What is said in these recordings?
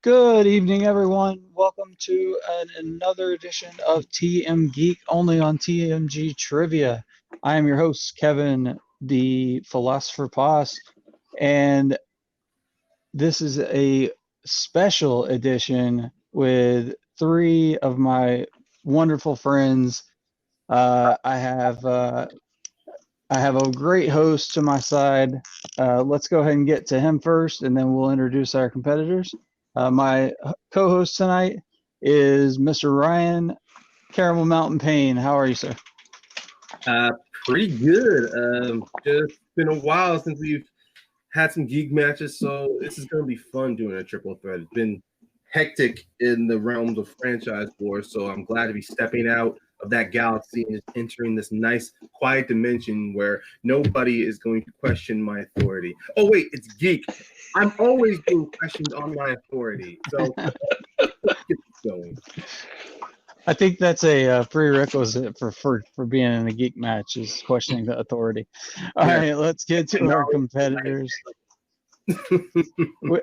Good evening, everyone. Welcome to another edition of TMGeek, only on TMG Trivia. I am your host, Kevin, the Philosopher Boss, and this is a special edition with three of my wonderful friends. I have a great host to my side. Let's go ahead and get to him first, and then we'll introduce our competitors. My co-host tonight is Mr. Ryan Caramel Mountain Pain. How are you, sir? Uh, Pretty good. Just been a while since we've had some geek matches, so this is going to be fun doing a triple threat. It's been hectic in the realms of franchise wars, so I'm glad to be stepping out of that galaxy and entering this nice, quiet dimension where nobody is going to question my authority. Oh, wait, it's geek. I'm always being questioned on my authority, so let's get this going. I think that's a prerequisite for being in a geek match is questioning the authority. All right, let's get to our competitors. When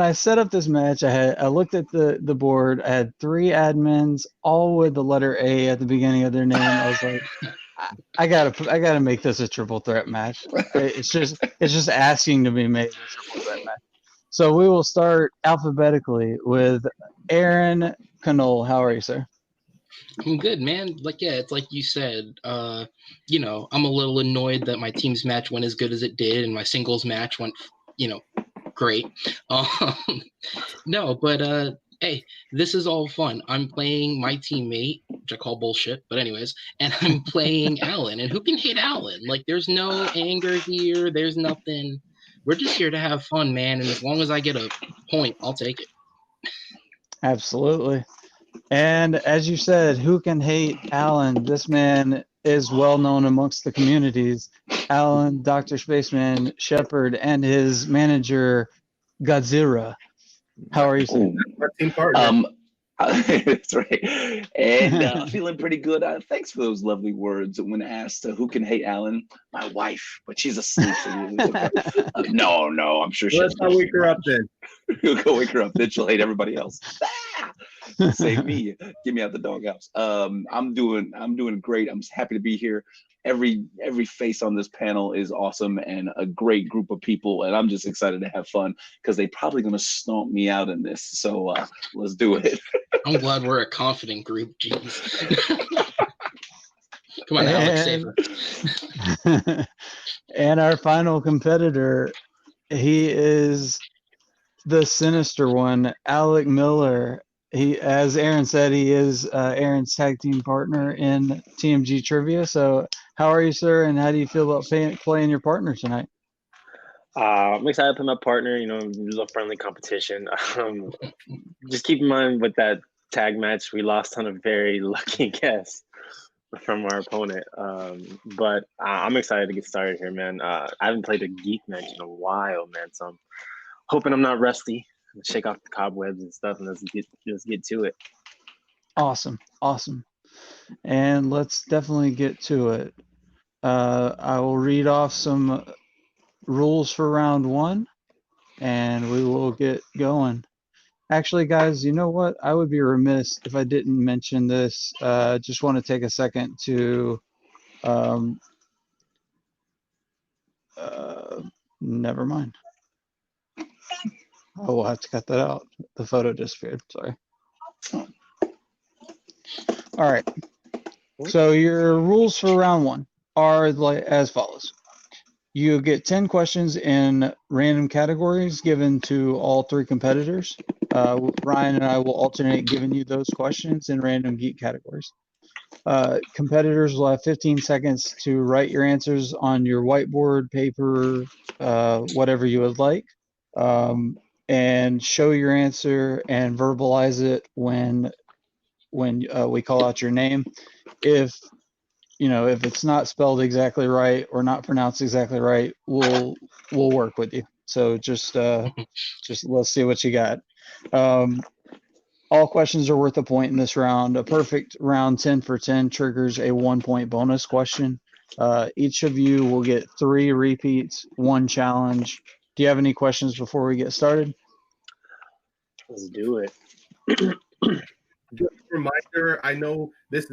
I set up this match, I looked at the board. I had three admins, all with the letter A at the beginning of their name. I was like, I gotta make this a triple threat match. It's just asking to be made a triple threat match. So we will start alphabetically with Aaron Canole. How are you, sir? I'm good, man. It's like you said. I'm a little annoyed that my team's match went as good as it did, and my singles match went, great. Hey, this is all fun. I'm playing my teammate, which I call bullshit, but anyways, and I'm playing Alan. And who can hate Alan? There's no anger here. There's nothing. We're just here to have fun, man. And as long as I get a point, I'll take it. Absolutely. And as you said, who can hate Alan? This man is well known amongst the communities. Alan, Dr. Spaceman, Shepard, and his manager, Godzilla. How are you, sir? Team partner. That's right. And feeling pretty good. Thanks for those lovely words. When asked who can hate Alan, my wife, but she's asleep. So no, I'm sure she'll. Let's not wake her up then. You'll go wake her up, then she'll hate everybody else. Save me. Get me out the doghouse. I'm doing great. I'm happy to be here. Every face on this panel is awesome and a great group of people, and I'm just excited to have fun because they're probably gonna stomp me out in this. So let's do it. I'm glad we're a confident group. Jeez. Come on, Alec, save her. And our final competitor, he is the sinister one, Alec Miller. He, as Aaron said, he is Aaron's tag team partner in TMG Trivia. So, how are you, sir? And how do you feel about playing your partner tonight? I'm excited to play my partner. There's a friendly competition. Just keep in mind with that tag match, we lost on a very lucky guess from our opponent. But I'm excited to get started here, man. I haven't played a geek match in a while, man. So I'm hoping I'm not rusty. Shake off the cobwebs and stuff, and let's get to it. Awesome. And let's definitely get to it. I will read off some rules for round one, and we will get going. Actually, guys, you know what? I would be remiss if I didn't mention this. Just want to take a second to never mind. Oh, we'll have to cut that out. The photo disappeared. Sorry. All right. So your rules for round one are as follows. You get 10 questions in random categories given to all three competitors. Ryan and I will alternate giving you those questions in random geek categories. Competitors will have 15 seconds to write your answers on your whiteboard, paper, whatever you would like. And show your answer and verbalize it when we call out your name. If it's not spelled exactly right or not pronounced exactly right, we'll work with you. So just let's see what you got. All questions are worth a point in this round. A perfect round 10 for 10 triggers a 1-point bonus question. Each of you will get 3 repeats, 1 challenge. Do you have any questions before we get started? Let's do it. Just a reminder, I know this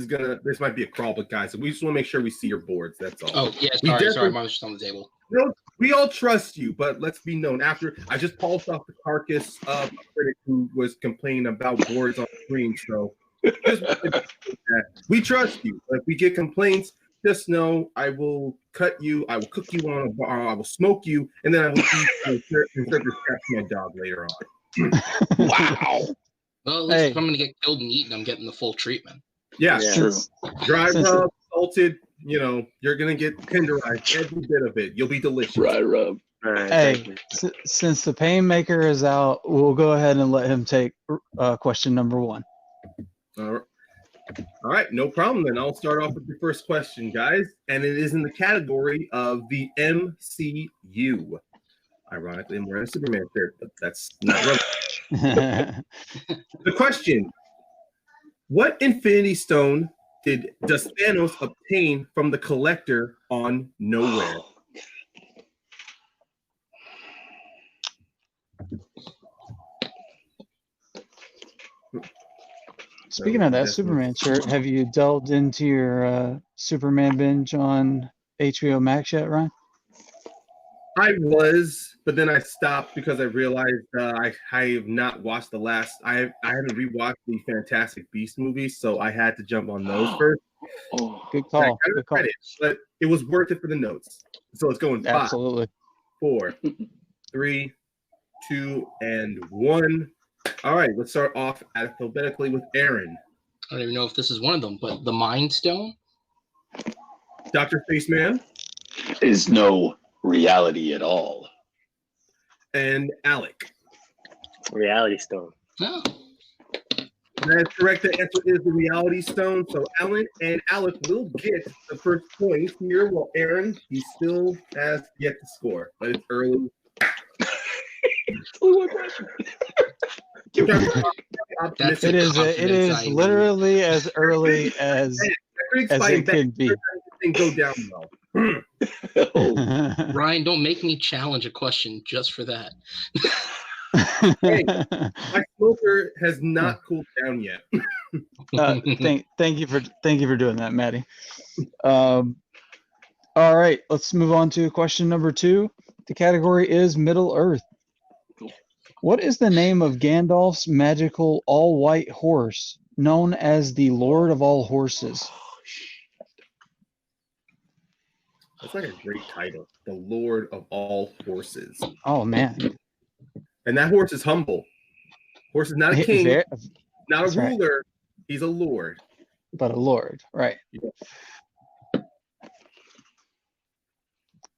might be a crawl, but guys, we just want to make sure we see your boards. That's all. Oh yeah, sorry, mine was just on the table. We all trust you, but let's be known. After I just polished off the carcass of a critic who was complaining about boards on the screen, so we trust you. If we get complaints, just know I will cut you, I will cook you on a bar, I will smoke you, and then I will eat you and serve your scraps to my dog later on. Wow. Well, at least if I'm gonna get killed and eaten, I'm getting the full treatment. Yeah, True. dry rub, salted. You're gonna get tenderized every bit of it. You'll be delicious. Dry rub. All right, Hey, since the Painmaker is out, we'll go ahead and let him take question number 1. All right, no problem. Then I'll start off with the first question, guys, and it is in the category of the MCU. Ironically, I'm wearing a Superman shirt, but that's not relevant. The question: what Infinity Stone does Thanos obtain from the Collector on Nowhere? Speaking of that Superman shirt, have you delved into your Superman binge on HBO Max yet, Ryan? I was, but then I stopped because I realized I have not watched the last. I haven't rewatched the Fantastic Beast movies, so I had to jump on those first. Oh, Good call. Good call. But it was worth it for the notes. So it's going 5, Absolutely. 4, 3, 2, and 1. All right, let's start off alphabetically with Aaron. I don't even know if this is one of them, but the Mind Stone. Dr. Spaceman. is no reality at all. And Alec. Reality Stone. Oh. That is correct. The answer is the Reality Stone. So Alan and Alec will get the first point here, while Aaron, he still has yet to score, but it's early. Only one question. That's It a is. It confidence is I literally as early as it could be. And go down well. Oh, Ryan, don't make me challenge a question just for that. Hey, my smoker has not cooled down yet. Thank you for doing that, Maddie. All right, let's move on to question number 2. The category is Middle Earth. What is the name of Gandalf's magical all-white horse known as the Lord of all Horses? That's like a great title, the Lord of all Horses. Oh man! And that horse is humble. Horse is not a king, not a ruler. Right. He's a lord. But a lord, right? Yeah.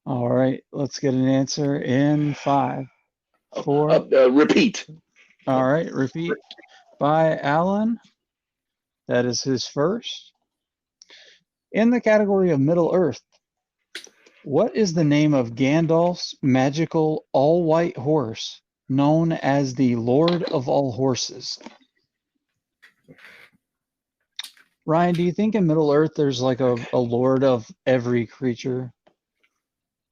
All right, let's get an answer in 5, 4. Repeat. All right, repeat by Alan. That is his first. In the category of Middle Earth, what is the name of Gandalf's magical all-white horse known as the Lord of all Horses? Ryan, do you think in Middle Earth there's like a lord of every creature?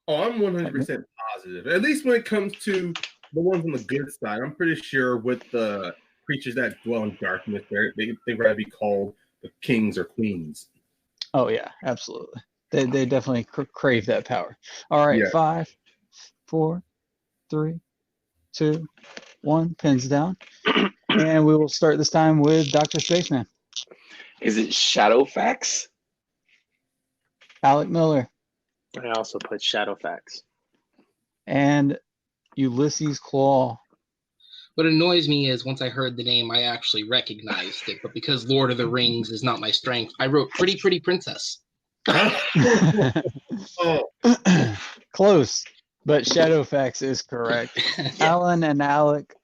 Oh, I'm 100% positive. At least when it comes to the ones on the good side, I'm pretty sure with the creatures that dwell in darkness, they'd rather be called the kings or queens. Oh yeah, absolutely. They definitely crave that power. All right, yeah. 5, 4, 3, 2, 1. Pins down, and we will start this time with Dr. Spaceman. Is it Shadowfax? Alec Miller. I also put Shadowfax. And Ulysses Claw. What annoys me is once I heard the name, I actually recognized it. But because Lord of the Rings is not my strength, I wrote Pretty Pretty Princess. Close, but Shadowfax is correct. Alan and Alec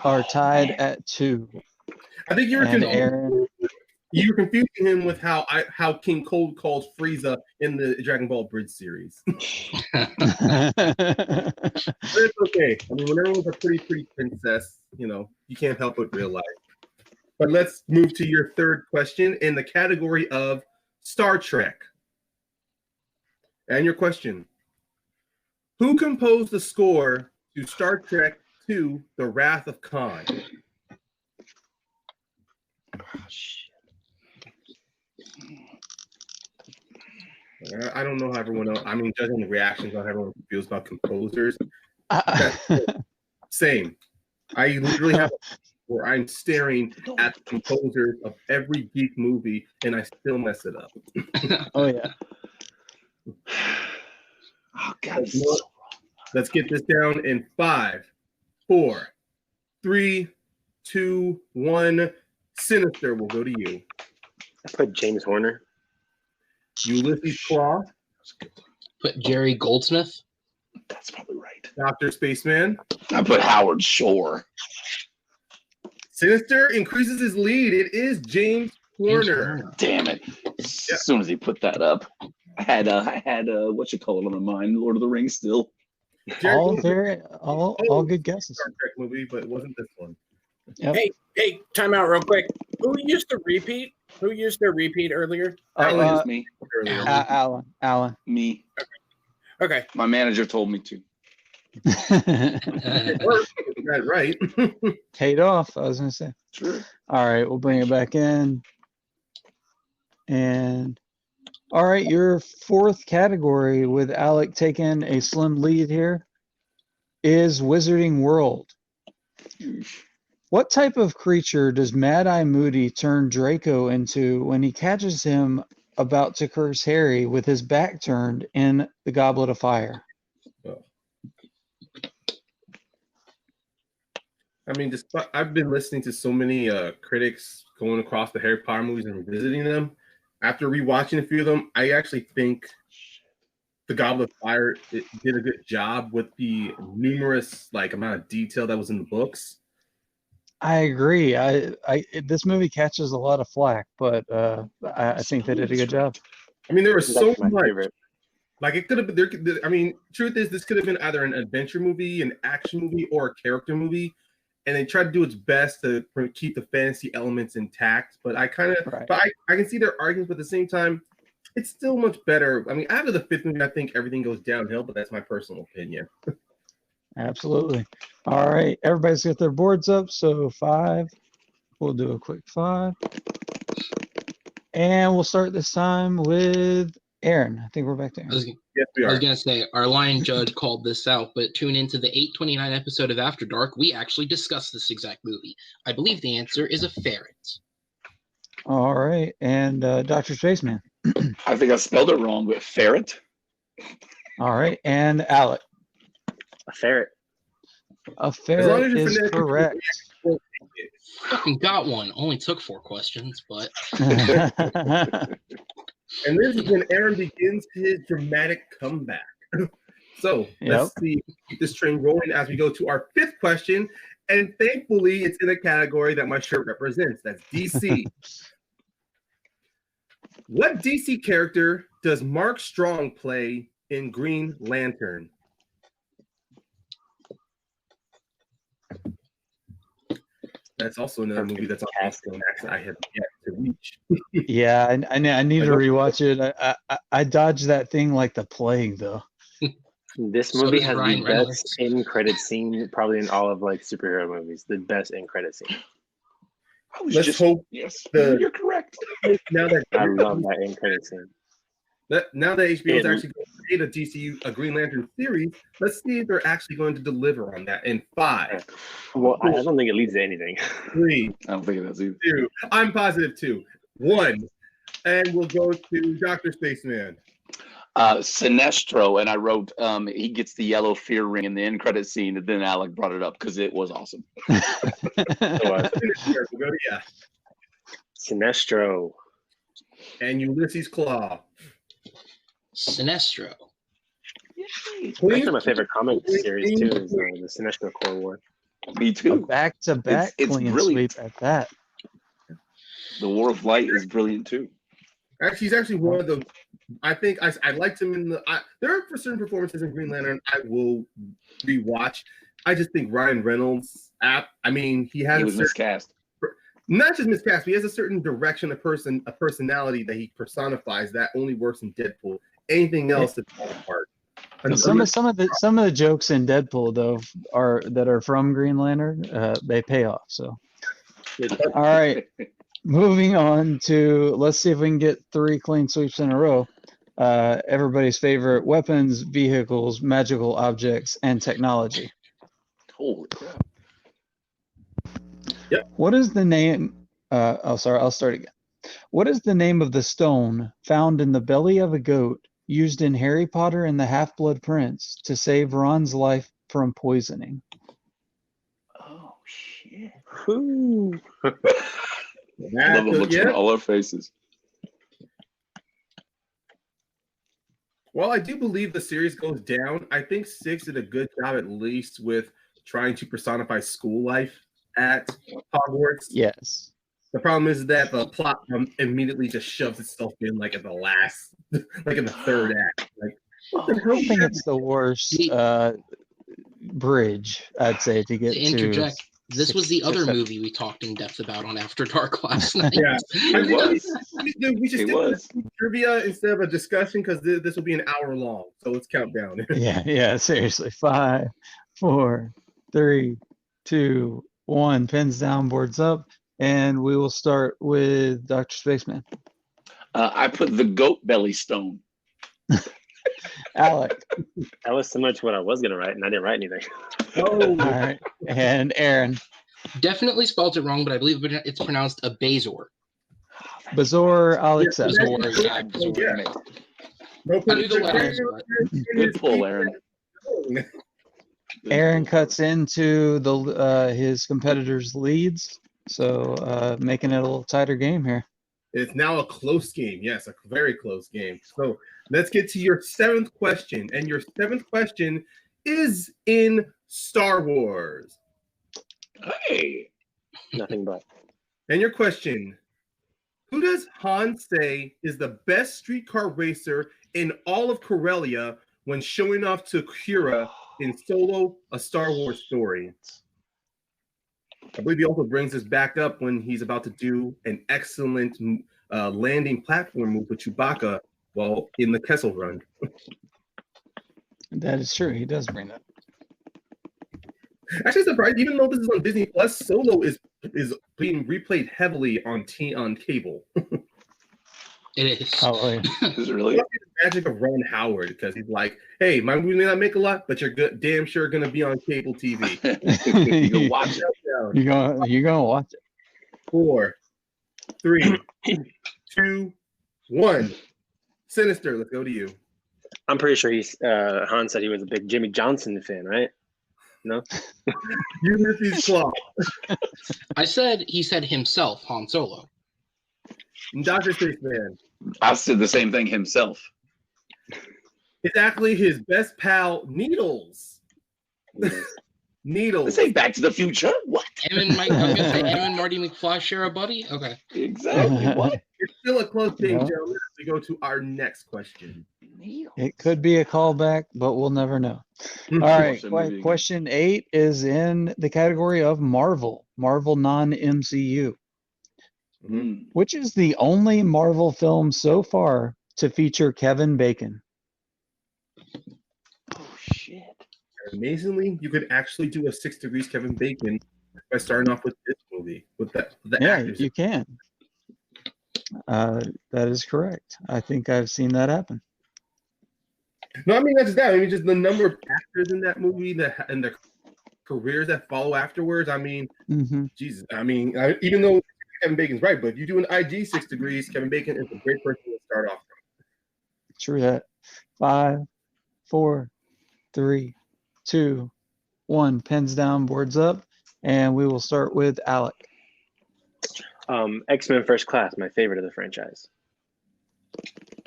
are tied at 2. I think you were confusing him with how King Cold calls Frieza in the Dragon Ball Bridge series. But it's okay. I mean, when everyone's a pretty princess, you can't help but realize. But let's move to your third question in the category of Star Trek. And your question: who composed the score to Star Trek II: The Wrath of Khan? I don't know how everyone else. I mean, judging the reactions on how everyone feels about composers. Same. I literally have where I'm staring at the composers of every geek movie, and I still mess it up. Oh yeah. Oh God. Let's get this down in 5, 4, 3, 2, 1. Sinister will go to you. I put James Horner. Ulysses Claw. Put Jerry Goldsmith. That's probably right. Dr. Spaceman. I put Howard Shore. Sinister increases his lead. It is James Horner. Damn it! As soon as he put that up, I had what you call it on my mind, Lord of the Rings still. All good guesses. Star Trek movie, but it wasn't this one. Yep. Hey, time out real quick. Who used to repeat? Who used their repeat earlier? That was me. Alan. Me. Okay. My manager told me to. Right. Paid off, I was gonna say. Sure. All right, we'll bring it back in. And all right, your fourth category with Alec taking a slim lead here is Wizarding World. What type of creature does Mad Eye Moody turn Draco into when he catches him about to curse Harry with his back turned in the Goblet of Fire? I mean, I've been listening to so many critics going across the Harry Potter movies and revisiting them. After rewatching a few of them, I actually think the Goblet of Fire did a good job with the numerous amount of detail that was in the books. I agree. This movie catches a lot of flack, but I think they did a good job. I mean, there was so much. Favorite. Like it could have been. I mean, truth is, this could have been either an adventure movie, an action movie, or a character movie, and they tried to do its best to keep the fantasy elements intact. But I kind of, Right. but I can see their arguments. But at the same time, it's still much better. I mean, after the 5th movie, I think everything goes downhill. But that's my personal opinion. Absolutely. All right, everybody's got their boards up. So 5. We'll do a quick 5, and we'll start this time with Aaron. I think we're back to Aaron. Yes, we I was are. gonna say our line judge called this out, but tune into the 829 episode of After Dark. We actually discussed this exact movie. I believe the answer is a ferret. All right, and Dr. Spaceman. I think I spelled it wrong, but ferret. All right, and Alec. A ferret. A As long ferret as you're is phonetically correct. Fucking got one. Only took 4 questions, but And this is when Aaron begins his dramatic comeback. So let's keep this train rolling as we go to our 5th question. And thankfully, it's in a category that my shirt represents. That's DC. What DC character does Mark Strong play in Green Lantern? That's also another movie that's on Max I have yet to reach. Yeah, I need to rewatch it. I dodged that thing like the plague, though. This So movie does has Ryan the Reynolds. best end credit scene probably in all of superhero movies. The best end credit scene. Let's hope Yes, the- you're correct. now that I love that end credit scene. now that HBO is And- actually going to create a Green Lantern series, let's see if they're actually going to deliver on that in 5, Well, I don't think it leads to anything. 3, I don't think it does either. 2. I'm positive 2, 1, and we'll go to Dr. Spaceman. Sinestro, and I wrote he gets the yellow fear ring in the end credit scene, and then Alec brought it up because it was awesome. So, We'll go to you. Sinestro. And Ulysses Claw. Sinestro. Actually, my favorite comic series too is the Sinestro Core War. Me too. Back-to-back It's clean brilliant. sweep at that. The War of Light is brilliant too. Actually, he's actually one of the. I think I liked him in the. There are certain performances in Green Lantern I will rewatch. I just think Ryan Reynolds. I mean, he has He was miscast. not just miscast. But he has a certain direction, a personality that he personifies that only works in Deadpool. Anything else is falls apart. And Some of the jokes in Deadpool though are from Green Lantern. They pay off. So all right, moving on to, let's see if we can get 3 clean sweeps in a row. Everybody's favorite weapons, vehicles, magical objects, and technology. Holy crap. What is the name? Sorry, I'll start again. What is the name of the stone found in the belly of a goat used in Harry Potter and the Half-Blood Prince to save Ron's life from poisoning? Oh shit. Ooh. I love the looks on all our faces. Well, I do believe the series goes down. I think 6 did a good job, at least, with trying to personify school life at Hogwarts. Yes. The problem is that the plot immediately just shoves itself in, like at the last, like in the third act. Like, what the I hell? don't think it's the worst bridge, I'd say, to get To interject, this was the six, other seven. movie we talked in depth about on After Dark last night. Yeah. It was. We should It stick was. with trivia instead of a discussion because this will be an hour long. So let's count down. Yeah, seriously. 5, 4, 3, 2, 1. Pens down, boards up, and we will start with Dr. Spaceman. I put the goat belly stone. Alec. That was similar to what I was gonna write, and I didn't write anything. All right. And Aaron. Definitely spelled it wrong, but I believe it's pronounced a Bazor. Bazor, I'll accept. Bazor, yeah, Bazor. Yeah. No I knew the letters, but Good pull, Aaron. Aaron cuts into the his competitors' leads, so making it a little tighter game here. It's now a close game. Yes, a very close game. So let's get to your 7th question. And your 7th question is in Star Wars. Hey. Nothing but. And your question, who does Han say is the best streetcar racer in all of Corellia when showing off to Kira in Solo, A Star Wars Story? I believe he also brings us back up when he's about to do an excellent landing platform move with Chewbacca while in the Kessel Run. That is true. He does bring that. Actually, surprised, even though this is on Disney Plus, Solo is being replayed heavily on cable. it is. Oh, yeah. Is it really? The magic of Ron Howard, because he's like, hey, my movie may not make a lot, but you're damn sure going to be on cable TV. You can watch it. You're gonna watch it. 4, 3, 2, 1. Sinister, let's go to you. I'm pretty sure Han said he was a big Jimmy Johnson fan, right? No. Ulysses Claw. He said himself, Han Solo. Dr. Spaceman. I said the same thing himself. It's actually his best pal, Needles. Needles. This ain't Back to the Future. What? Him and Marty McFly share a buddy? Okay. Exactly. What? It's still a close game, Yeah. gentlemen. We go to our next question. It could be a callback, but we'll never know. All right. Question 8 is in the category of Marvel non-MCU. Mm. Which is the only Marvel film so far to feature Kevin Bacon? Oh shit. Amazingly, you could actually do a 6 Degrees Kevin Bacon by starting off with this movie, with the Yeah, actors. you can. That is correct. I think I've seen that happen. No, I mean, not just that. I mean, just the number of actors in that movie and the careers that follow afterwards. I mean, Jesus. I mean, even though Kevin Bacon's right, but if you do an IG 6 Degrees, Kevin Bacon is a great person to start off from. True that. 5, 4, 3, 2, 1. Pens down, boards up, and we will start with Alec. X-Men First Class, my favorite of the franchise.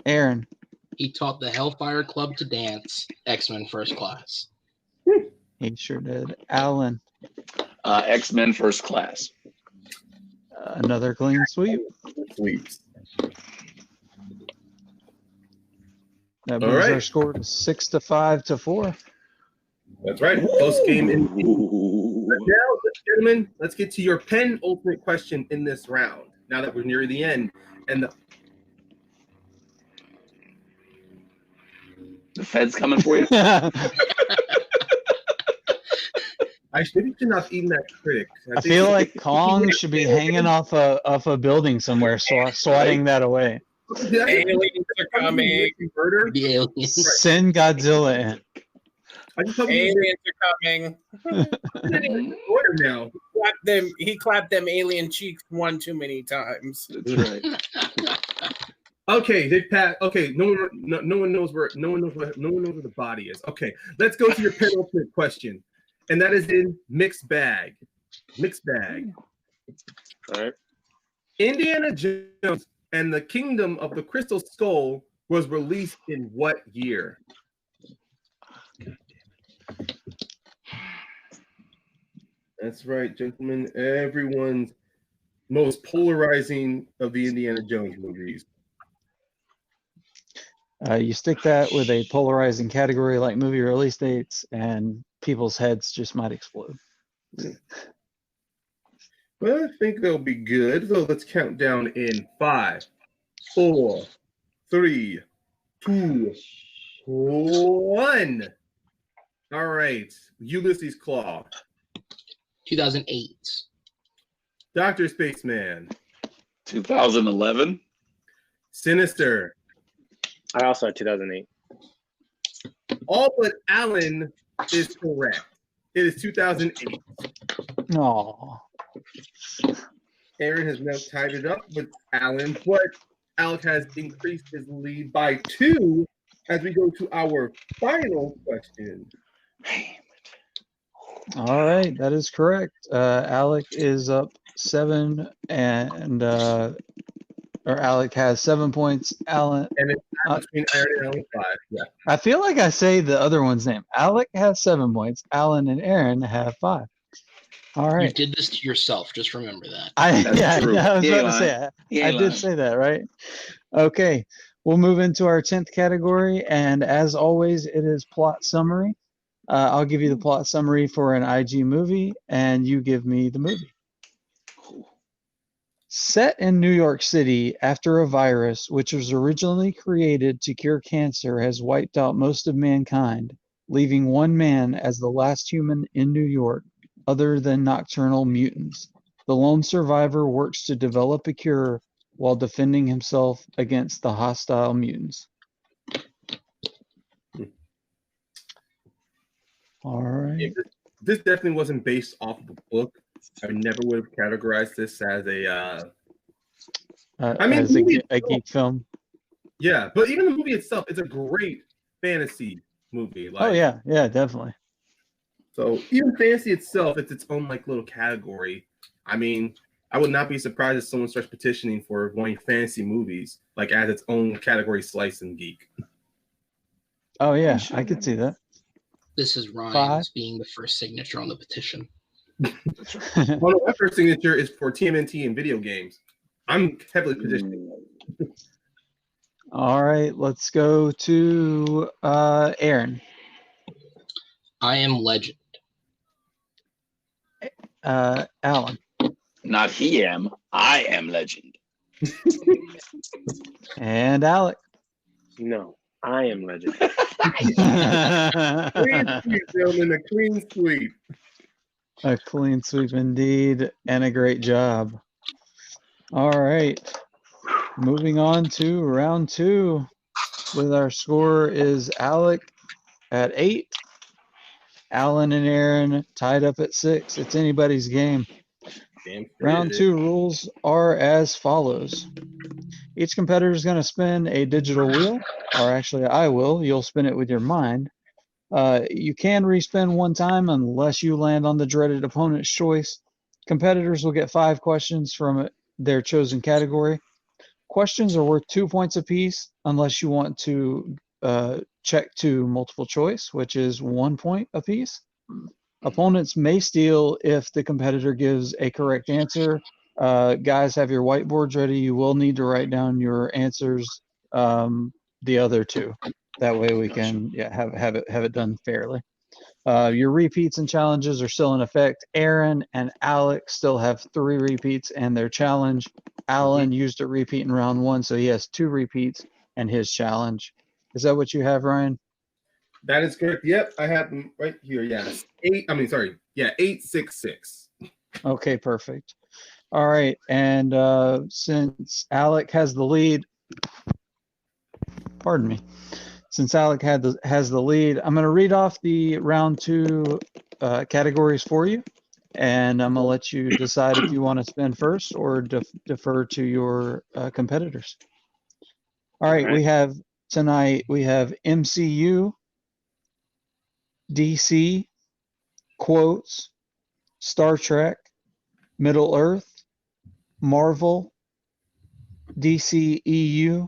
Aaron. He taught the Hellfire Club to dance. X-Men First Class. He sure did. Alan. X-Men First Class. Another clean sweep. Sweeps. That All brings right. our score to 6 to 5 to 4. That's right. Close game in. Ooh. Now, gentlemen, let's get to your penultimate question in this round. Now that we're near the end, and The Fed's coming for you. I I should not eaten that critic. I feel like Kong should be hanging off a building somewhere, swatting that away. Aliens are coming. Murder. The aliens. Send Godzilla in. I just hope Aliens are coming. order now. He clapped them alien cheeks one too many times. That's right. Okay, okay, no one knows where the body is. Okay, let's go to your penultimate question, and that is in mixed bag. Mixed bag. All right. Indiana Jones and the Kingdom of the Crystal Skull was released in what year? That's right, gentlemen. Everyone's most polarizing of the Indiana Jones movies. You stick that with a polarizing category like movie release dates, and people's heads just might explode. Well, I think they'll be good. So let's count down in 5, 4, 3, 2, 1. All right, Ulysses Claw. 2008. Dr. Spaceman. 2011. Sinister. I also had 2008. All but Alan is correct. It is 2008. Aw. Aaron has now tied it up with Alan, but Alec has increased his lead by 2 as we go to our final question. All right, that is correct. Alec is up 7, and or Alec has 7 points. Alan, And it's between Aaron and Alan 5. Yeah. I feel like I say the other one's name. Alec has 7 points. Alan and Aaron have 5. All You right. did this to yourself. Just remember that. That's true. I was He about ain't to say He I ain't did lying. say that, right? Okay, we'll move into our 10th category, and as always, it is plot summary. I'll give you the plot summary for an IG movie, and you give me the movie. Set in New York City after a virus which was originally created to cure cancer has wiped out most of mankind, leaving one man as the last human in New York other than nocturnal mutants. The lone survivor works to develop a cure while defending himself against the hostile mutants. All right. This definitely wasn't based off of the book. I never would have categorized this as a. I mean, as a geek film. Yeah, but even the movie itself is a great fantasy movie. Like, Oh yeah, definitely. So even fantasy itself, it's its own like little category. I mean, I would not be surprised if someone starts petitioning for wanting fantasy movies like as its own category slice in geek. Oh yeah, I could see that. This is Ryan's being the first signature on the petition. Well, my first signature is for TMNT and video games. I'm heavily petitioning. All right, let's go to Aaron. I Am Legend. Alan. Not he am. I am legend. And Alec. No, I am legend. Clean sweep, gentlemen, a clean sweep. A clean sweep indeed, and a great job. All right, moving on to round 2 with our score is Alec at 8, Alan and Aaron tied up at 6. It's anybody's game. Round 2 rules are as follows. Each competitor is going to spin a digital wheel, or actually I will. You'll spin it with your mind. You can respin one time unless you land on the dreaded opponent's choice. Competitors will get 5 questions from their chosen category. Questions are worth 2 points apiece unless you want to check to multiple choice, which is 1 point apiece. Opponents may steal if the competitor gives a correct answer. Guys, have your whiteboards ready. You will need to write down your answers, the other 2. That way we can have it done fairly. Your repeats and challenges are still in effect. Aaron and Alec still have 3 repeats and their challenge. Alan used a repeat in round 1, so he has 2 repeats and his challenge. Is that what you have, Ryan? That is correct. Yep, I have them right here. Yes. 866. Okay, perfect. All right, and since Alec has the lead, pardon me. Since Alec has the lead, I'm going to read off the round 2 categories for you, and I'm going to let you decide if you want to spin first or defer to your competitors. All right, we have MCU, DC, quotes, Star Trek, Middle Earth, Marvel, DCEU,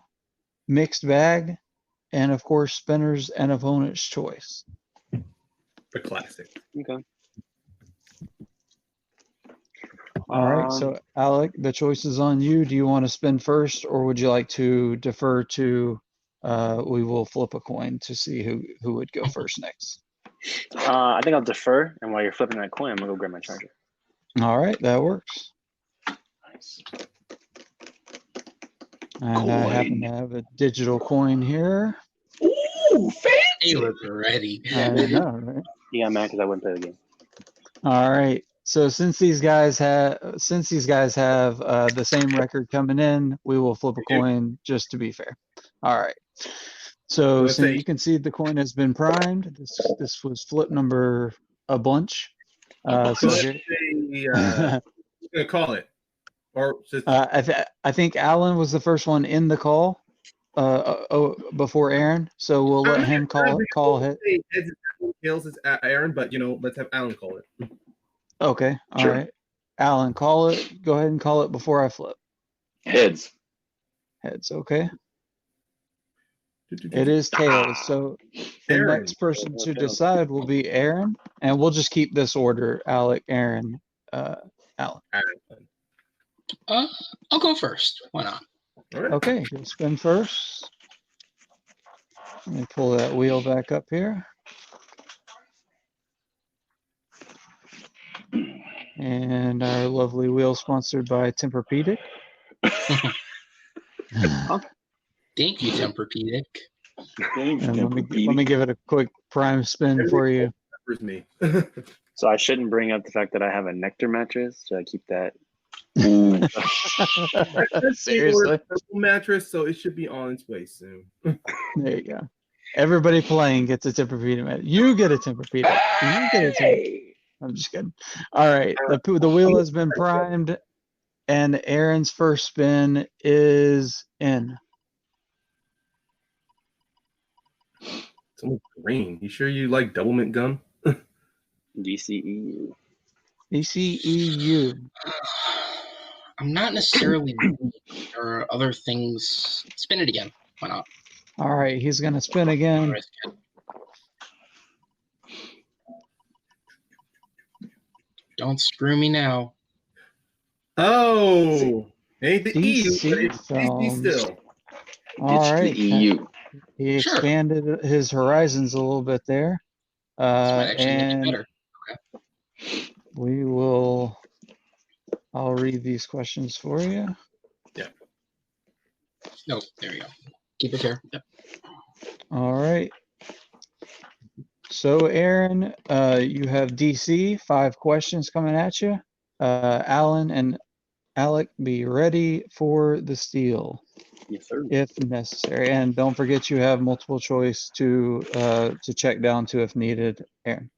mixed bag, and of course spinners and opponent's choice. The classic. Okay. All right, so Alec, the choice is on you. Do you want to spin first, or would you like to defer to? We will flip a coin to see who would go first next. I think I'll defer, and while you're flipping that coin, I'm gonna go grab my charger. All right, that works. Nice. And I happen to have a digital coin here. Ooh, He fancy. was ready. I know, right? You got mad because I wouldn't play the game. All right. So since these guys have the same record coming in, we will flip a coin just to be fair. All right. So you can see the coin has been primed. This was flip number a bunch. I'm gonna call it. Or just I think Alan was the first one in the call before Aaron. So we'll let him call it. Tails is Aaron, but let's have Alan call it. Okay. All Sure. right. Alan, call it. Go ahead and call it before I flip. Heads. Heads. Okay. It is tails. So the Aaron. next person to decide will be Aaron, and we'll just keep this order: Alec, Aaron, Alan. I'll go first. Why not? All right. Okay, you'll spin first. Let me pull that wheel back up here. And our lovely wheel sponsored by Tempur-Pedic. Thank you, Tempur-Pedic. Thanks, And let me Tempur-Pedic. give it a quick prime spin for you. That me. So I shouldn't bring up the fact that I have a Nectar mattress. So I keep that. Ooh. Seriously? Mattress, so it should be on its way soon. There you go. Everybody playing gets a Tempur-Pedic mattress. You get a Tempur-Pedic. You get a Tempur. I'm just kidding. All right, the wheel has been primed, and Aaron's first spin is in. It's almost green. You sure you like double mint gum? DCEU. DCEU. I'm not necessarily. There are other things. Spin it again. Why not? All right, he's gonna spin again. Risk it. Don't screw me now. Oh, ain't the EU, DC but it's DC still. All It's right. the EU. He Sure. expanded his horizons a little bit there. This might actually make it And better. we will, I'll read these questions for you. No, there you go. Keep it fair. Yep. All right. So Aaron, you have DC, 5 questions coming at you. Alan and Alec, be ready for the steal Yes, sir. if necessary. And don't forget you have multiple choice to check down to if needed, Aaron.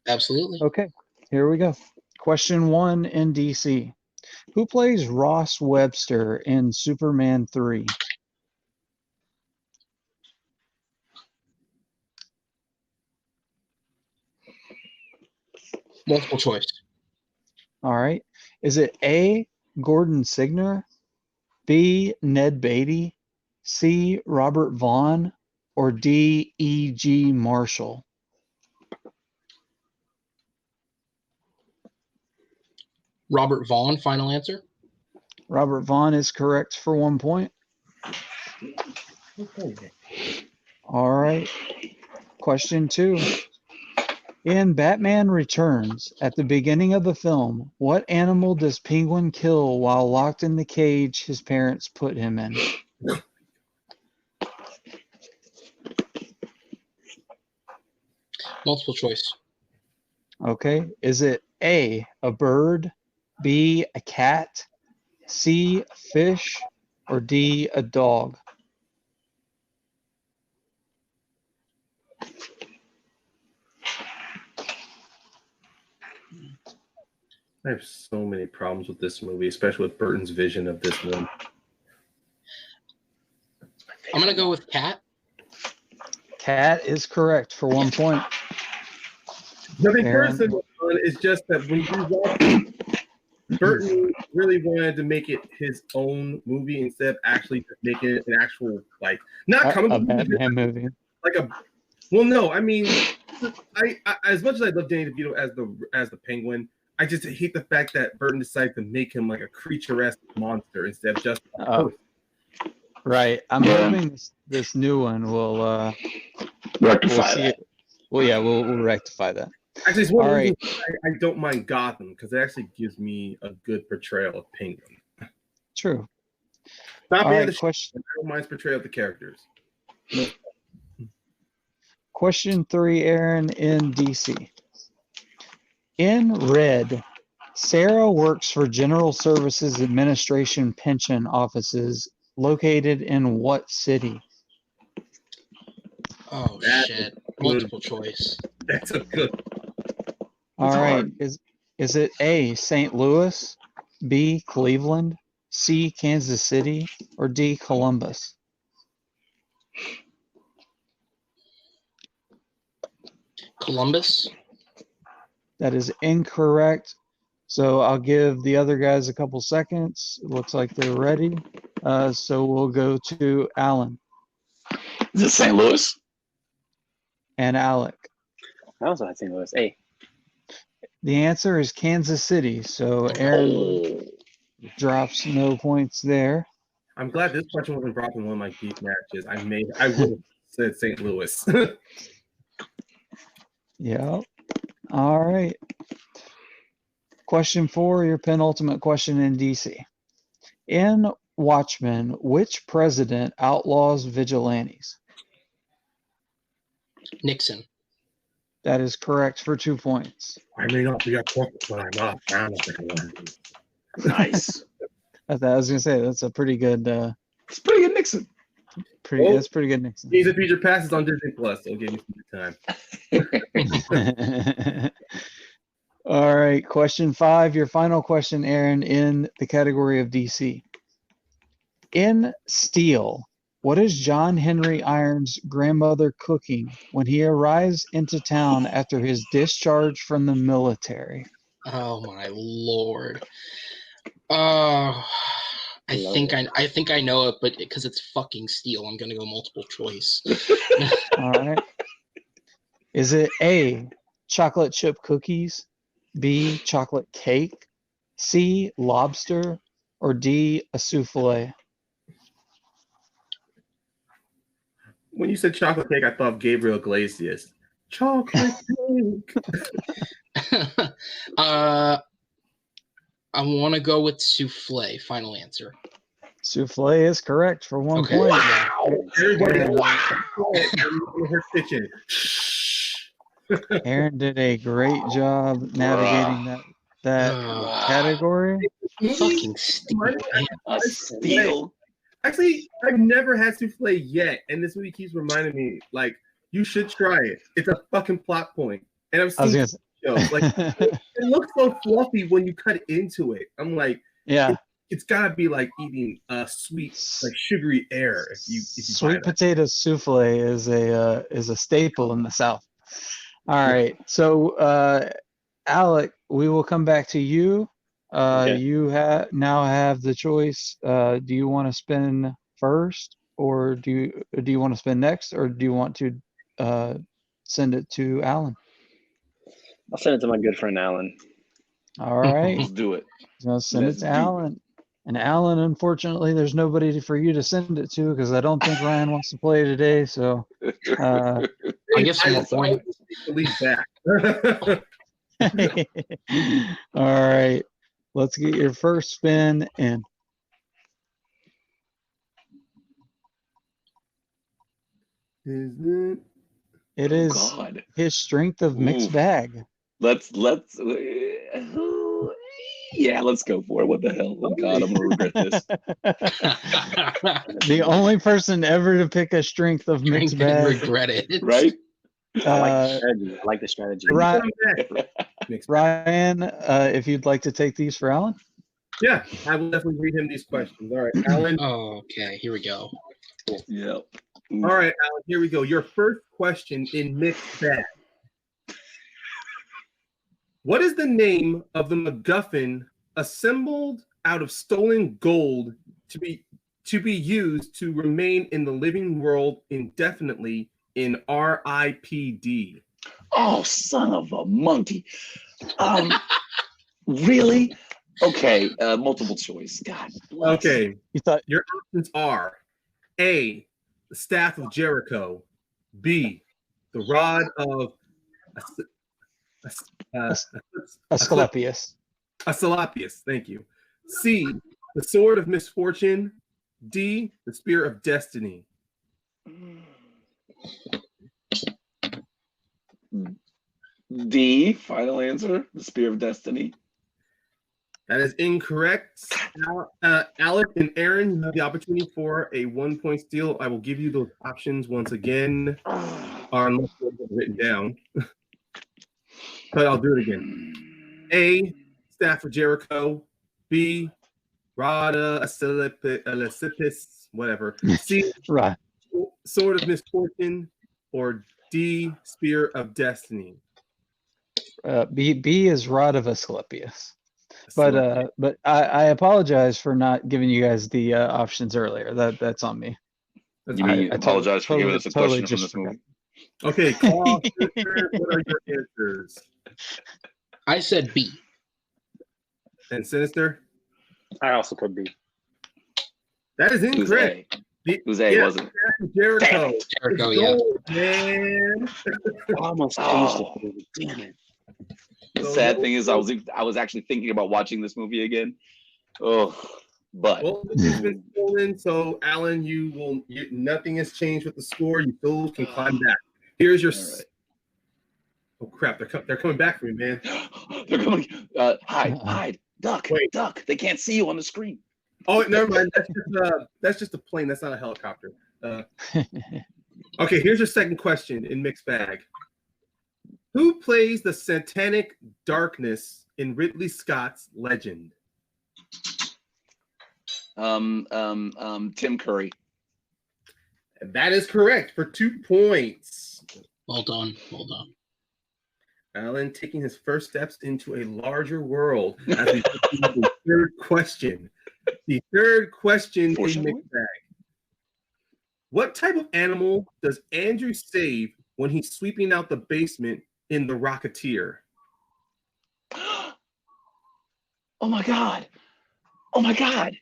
Absolutely. Okay, here we go. Question 1 in DC. Who plays Ross Webster in Superman 3? Multiple choice. All right. Is it A, Gordon Signer, B, Ned Beatty, C, Robert Vaughn, or D, E.G. Marshall? Robert Vaughn, final answer. Robert Vaughn is correct for 1 point. All right. Question 2. In Batman Returns, at the beginning of the film, what animal does Penguin kill while locked in the cage his parents put him in? Multiple choice. Okay. Is it A, a bird, B, a cat, C, a fish, or D, a dog? I have so many problems with this movie, especially with Burton's vision of this one. I'm gonna go with cat. Cat is correct for 1 point. Nothing Aaron. personal. It's just that when you watch Burton really wanted to make it his own movie instead of actually just making it an actual, like, not comic A book movie, Batman movie. like a. Well, no, I mean, I as much as I love Danny DeVito as the Penguin, I just hate the fact that Burton decided to make him like a creature-esque monster instead of just a person. Right. I'm hoping this new one will Rectify see that. it. Well, yeah, we'll rectify that. Actually, it's one All of the right. reasons I don't mind Gotham because it actually gives me a good portrayal of Penguin. True. Not All bad. right, I question don't mind his portrayal of the characters. question 3, Aaron, in DC. In Red, Sarah works for General Services Administration pension offices located in what city? Oh That shit. good. Multiple choice. That's a good. All right. hard. Is it A, St. Louis, B, Cleveland, C, Kansas City, or D, Columbus? Columbus. That is incorrect. So I'll give the other guys a couple seconds. It looks like they're ready. So we'll go to Alan Is it St. Louis? and Alec. I also had St. Louis. Hey, The answer is Kansas City. So Aaron Oh, drops no points there. I'm glad this question wasn't brought in one of my geek matches. I would have said St. Louis. Yeah. All right. Question 4, your penultimate question in DC. In Watchmen, which president outlaws vigilantes? Nixon. That is correct for 2 points. I may not be a corporate, but I'm not a fan of it. nice. I was gonna say that's a pretty good, It's pretty good, Nixon. that's pretty good, Nixon. He's a feature passes on Disney Plus, so give me some time. All right, question 5, your final question, Aaron, in the category of DC. In Steel, what is John Henry Irons' grandmother cooking when he arrives into town after his discharge from the military? Oh my lord. I think I know it, but because it's fucking Steel, I'm gonna go multiple choice. All right. Is it A, chocolate chip cookies, B, chocolate cake, C, lobster, or D, a souffle? When you said chocolate cake, I thought of Gabriel Iglesias. Chocolate cake. I want to go with souffle. Final answer. Souffle is correct for 1 Okay. point. Wow. Everybody Wow. in her kitchen. Aaron did a great job navigating that category. Fucking Steel. A steal. Actually, I've never had souffle yet, and this movie keeps reminding me, like, you should try it. It's a fucking plot point. And I've I was seen gonna shows. Like, it looks so fluffy when you cut into it. I'm like, yeah. it's gotta be like eating sweet, like sugary air. If you Sweet potato souffle is a staple in the South. All right, so Alec, we will come back to you. Okay. You now have the choice. Do you want to spin first, or do you want to spin next, or do you want to send it to Alan? I'll send it to my good friend Alan. All right, Let's do it. so send Let's it to do Alan. And Alan, unfortunately, there's nobody for you to send it to because I don't think Ryan wants to play today. So I guess some more point. Leave back. all right, let's get your first spin in. Is it It Oh, is God. his strength of mixed Oof. bag. Let's yeah, let's go for it. What the hell? Oh God, I'm gonna regret this. The only person ever to pick a strength of mixed Drink and bag. regret it. Right? I like the strategy. I like the strategy. Ryan, if you'd like to take these for Alan. Yeah, I will definitely read him these questions. All right, Alan. Okay, here we go. Yeah. All right, Alan, here we go. Your first question in mixed bag. What is the name of the MacGuffin assembled out of stolen gold to be used to remain in the living world indefinitely in RIPD? Oh, son of a monkey. Really? Okay, multiple choice. God bless. Okay, You thought your options are A, the staff of Jericho, B, the rod of Asclepius. Asclepius, thank you. C, the sword of misfortune, D, the spear of destiny. D, final answer, the spear of destiny. That is incorrect. Alec and Aaron, you have the opportunity for a 1-point steal. I will give you those options once again, unless they're written down. But I'll do it again. A, staff of Jericho. B, Rada, Asclepius, whatever. C, Right. sword of misfortune, or D, spear of destiny. B is rod of Asclepius. But I apologize for not giving you guys the options earlier. That's on me. You mean I apologize for giving us a totally question from just this movie? Okay, Claw, sister, what are your answers? I said B. And Sinister? I also put B. That is It was incorrect. A. It was A, wasn't it? Jericho. Jericho, It's yeah. gold, man. I almost changed it. Damn it. The sad thing is, I was actually thinking about watching this movie again. Oh, but Well, it's been stolen, so Alan, nothing has changed with the score. You still can climb back. Here's your. All right. Oh crap! They're coming back for me, man. They're coming. Hide, duck, Wait. duck. They can't see you on the screen. Oh, never mind. That's just a plane. That's not a helicopter. Okay, here's your second question in mixed bag. Who plays the satanic darkness in Ridley Scott's Legend? Tim Curry. And that is correct for 2 points. Well done. Alan taking his first steps into a larger world as we continue the third question. The third question in mixed bag. What type of animal does Andrew save when he's sweeping out the basement in The Rocketeer? Oh my God. Oh my God.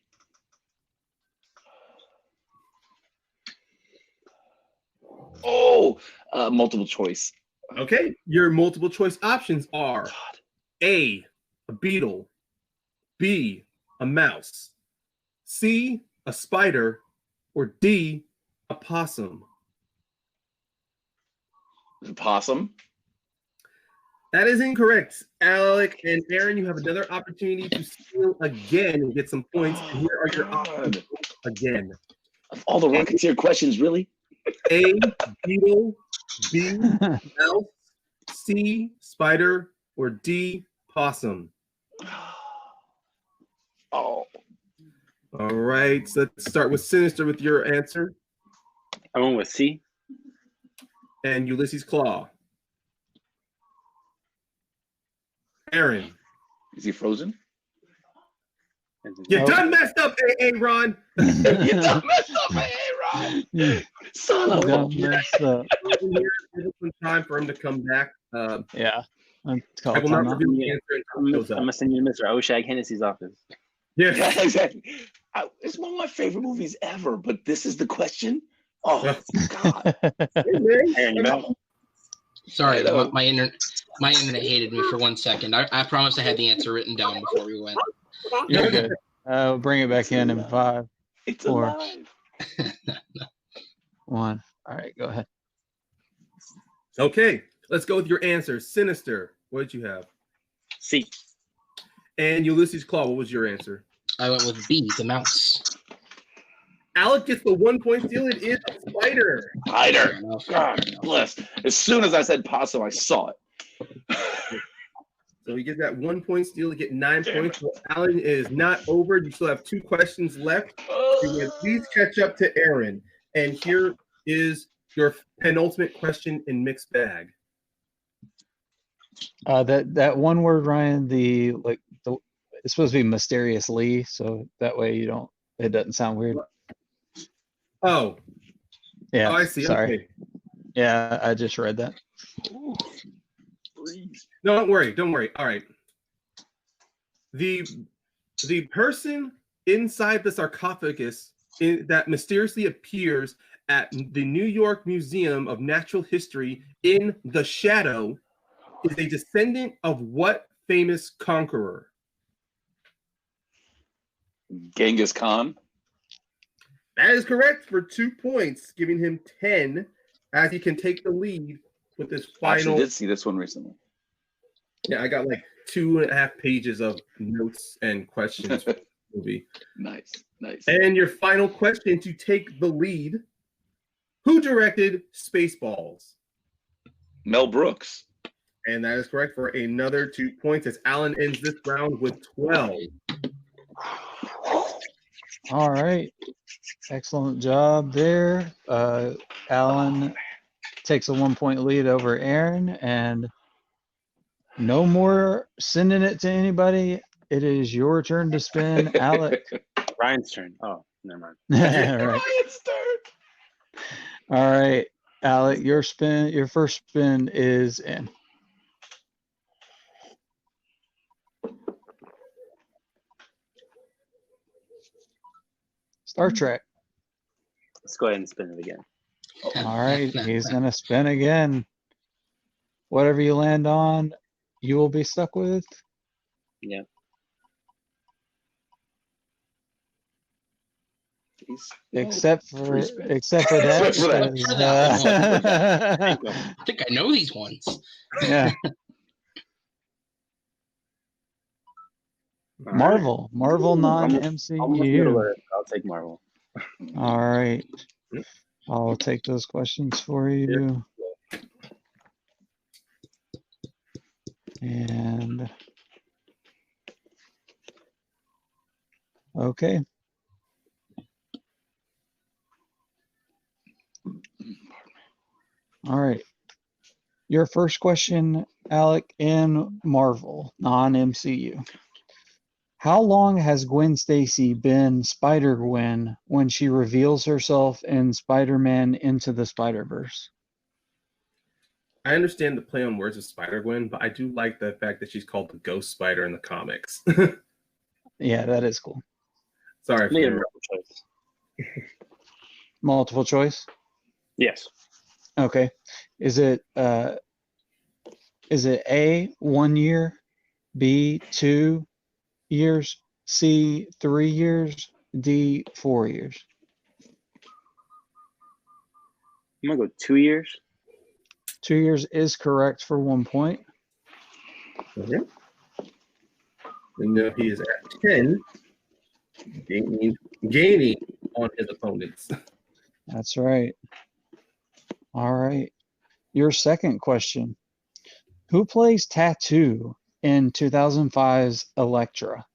Oh, multiple choice. Okay, your multiple choice options are A, a beetle, B, a mouse, C, a spider, or D, a possum. Possum. That is incorrect. Alec and Aaron, you have another opportunity to steal again and get some points. And here are your options again. Of all the Rocketeer questions, really? A, beetle, B, mouse, C, spider, or D, possum. Oh. All right, so let's start with Sinister with your answer. I went with C. And Ulysses Claw. Aaron. Is he frozen? You done messed up, AA Ron. You done messed up, AA Ron. Son of a messed up. Give us some time for him to come back. Yeah. I will not reveal the answer I'm until it goes up. gonna send you to Mr. Oshag Hennessy's office. Yeah. Yeah, exactly. It's one of my favorite movies ever, but this is the question? Oh, God. Aaron, you back? Sorry, my internet hated me for 1 second. I promised I had the answer written down before we went. You're good. We'll bring it back in 5, It's 4, alive. 1. All right, go ahead. Okay, let's go with your answer. Sinister, what did you have? C. And Ulysses Claw, what was your answer? I went with B, the mouse. Alec gets the 1 point steal. It is a spider. Spider. Fair enough, God fair enough. bless. As soon as I said possum, I saw it. So he gets that 1 point steal to get 9 points. So Alan is not over. You still have 2 questions left. You can at least catch up to Aaron. And here is your penultimate question in mixed bag. That one word, Ryan, it's supposed to be mysteriously, so that way it doesn't sound weird. Oh. Yeah. Oh, I see. Sorry. Okay. Yeah, I just read that. No, don't worry. Don't worry. All right. The person inside the sarcophagus that mysteriously appears at the New York Museum of Natural History in the shadow is a descendant of what famous conqueror? Genghis Khan. That is correct for 2 points, giving him 10 as he can take the lead with this I actually final. did see this one recently. Yeah, I got like 2.5 pages of notes and questions for the movie. Nice, nice. And your final question to take the lead. Who directed Spaceballs? Mel Brooks. And that is correct for another 2 points as Alan ends this round with 12. All right. Excellent job there. Alan takes a 1 point lead over Aaron, and no more sending it to anybody. It is your turn to spin, Alec. Ryan's turn. Oh, never mind. Right. Ryan's turn. All right, Alec, your first spin is in. Star Trek. Let's go ahead and spin it again. All right, he's gonna spin again. Whatever you land on, you will be stuck with. Yeah. Except for that. Except for that. I think I know these ones. Yeah. Marvel I'm almost non-MCU. middle-earth. I'll take Marvel. All right. I'll take those questions for you. And okay. All right. Your first question, Alec, in Marvel, non-MCU. How long has Gwen Stacy been Spider-Gwen when she reveals herself in Spider-Man Into the Spider-Verse? I understand the play on words of Spider-Gwen, but I do like the fact that she's called the Ghost Spider in the comics. Yeah, that is cool. Sorry. Made a multiple choice. Multiple choice? Yes. Okay. Is it A, 1 year, B, 2 years, C, 3 years, D, 4 years? I'm gonna go 2 years. 2 years is correct for 1 point. Okay. And now he is at 10, gaining on his opponents. That's right. All right. Your second question. Who plays Tattoo in 2005's Elektra?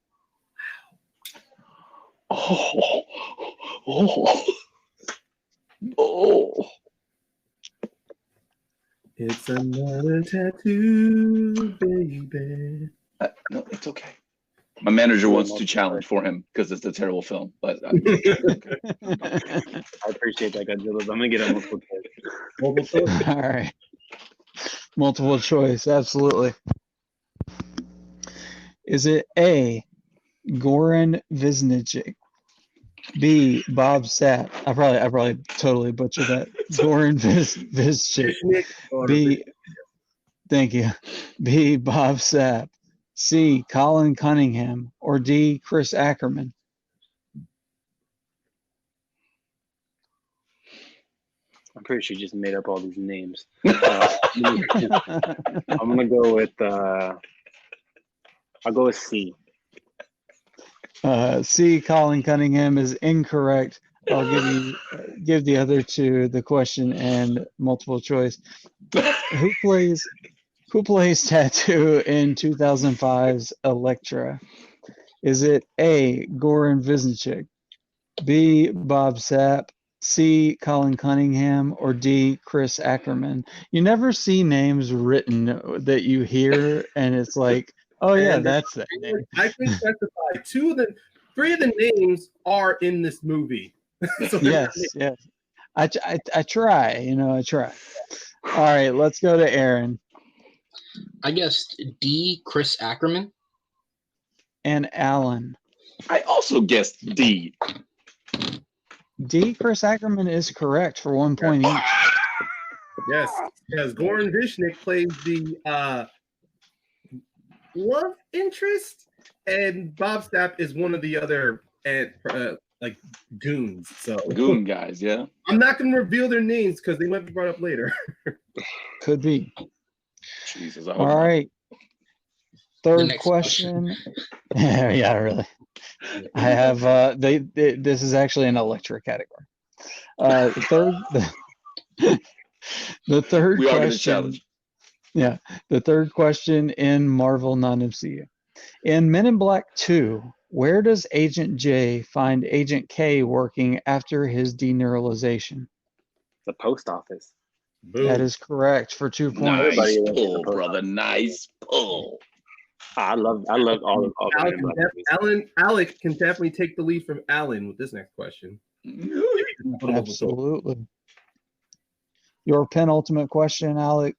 Oh. It's another tattoo, baby. No, it's okay. My manager wants to challenge for him because it's a terrible film, but I appreciate that, Godzilla. I'm gonna get a multiple choice. Multiple choice. All right. Multiple choice, absolutely. Is it A, Goran Visničić, B, Bob Sapp? I probably totally butchered that. Goran Visničić. B, thank you. B, Bob Sapp. C, Colin Cunningham, or D, Chris Ackerman? I'm pretty sure you just made up all these names. I'm gonna go with I'll go with C. C. Colin Cunningham is incorrect. I'll give the other two the question and multiple choice. Who plays Tattoo in 2005's Elektra? Is it A. Goran Visnachik, B. Bob Sapp, C. Colin Cunningham, or D. Chris Ackerman? You never see names written that you hear, and it's like, oh yeah, that's that name. I can specify three of the names are in this movie. So Yes. I try, I try. All right, let's go to Aaron. I guessed D. Chris Ackerman. And Alan. I also guessed D. D. Chris Ackerman is correct for 1 point each. Yes, Goran Vishnik plays the love interest, and Bob Sapp is one of the other like goons. So Goon guys, yeah. I'm not going to reveal their names because they might be brought up later. Could be. Jesus. All right. Third question. Yeah, really. I have this is actually an Electra category. The third We all get a question. challenge. Yeah, the third question in Marvel non-MCU. In Men in Black 2, where does Agent J find Agent K working after his deneuralization? The post office. Boom. That is correct for 2 points. Everybody Nice went to the pull, post brother. Nice pull. I love all of Alec, the movies. Alec can definitely take the lead from Alan with this next question. Absolutely. Your penultimate question, Alec.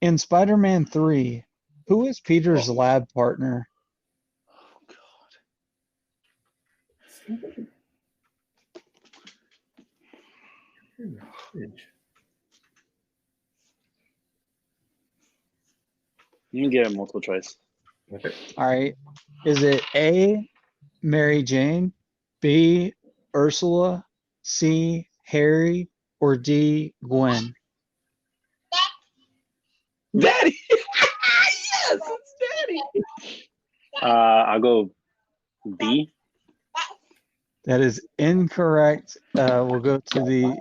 In Spider-Man 3, who is Peter's lab partner? You can get a multiple choice. Okay. All right. Is it A, Mary Jane, B, Ursula, C, Harry, or D, Gwen? Daddy. Yes, it's Daddy. I'll go B. That is incorrect. We'll go to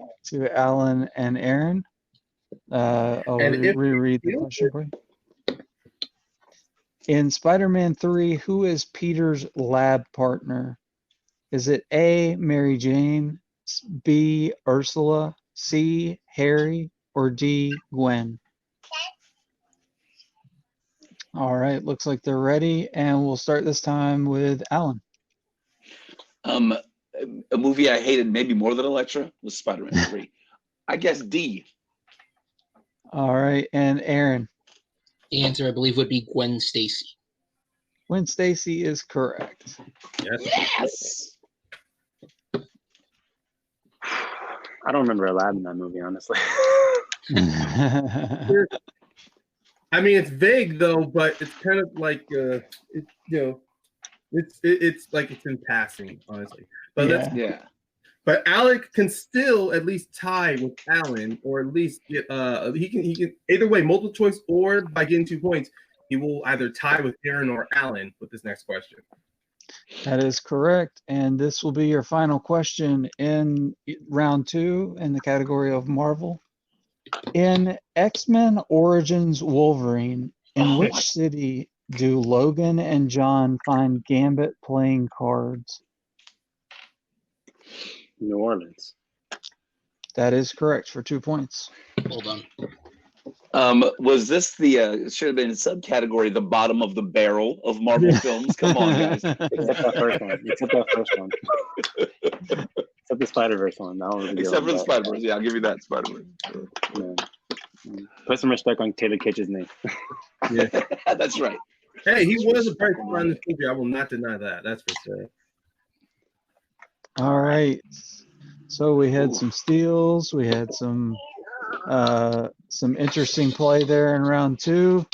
Alan and Aaron. I'll reread the question for you. In Spider-Man 3, who is Peter's lab partner? Is it A, Mary Jane, B, Ursula, C, Harry, or D, Gwen? All right, looks like they're ready, and we'll start this time with Alan. A movie I hated maybe more than Elektra was Spider-Man 3. I guess D. All right, and Aaron. The answer, I believe, would be Gwen Stacy. Gwen Stacy is correct. Yes. I don't remember a lab in that movie, honestly. I mean, it's vague though, but it's kind of like it's like it's in passing, honestly. But yeah. But Alec can still at least tie with Alan, or at least get he can either way, multiple choice or by getting 2 points, he will either tie with Aaron or Alan with this next question. That is correct, and this will be your final question in round 2 in the category of Marvel. In X-Men Origins Wolverine, in which city do Logan and John find Gambit playing cards? New Orleans. That is correct for 2 points. Hold on. Was this it should have been a subcategory, the bottom of the barrel of Marvel films? Come on, guys. Except that first one. Except the Spider-Verse one. That one was a good Except for one, the Spider-Verse. Yeah, I'll give you that, Spider-Verse. Yeah. Put some respect on Taylor Kitsch's name. Yeah, that's right. Hey, he was a bright spot in this movie. I will not deny that. That's for sure. All right. So we had some steals. We had some interesting play there in round 2.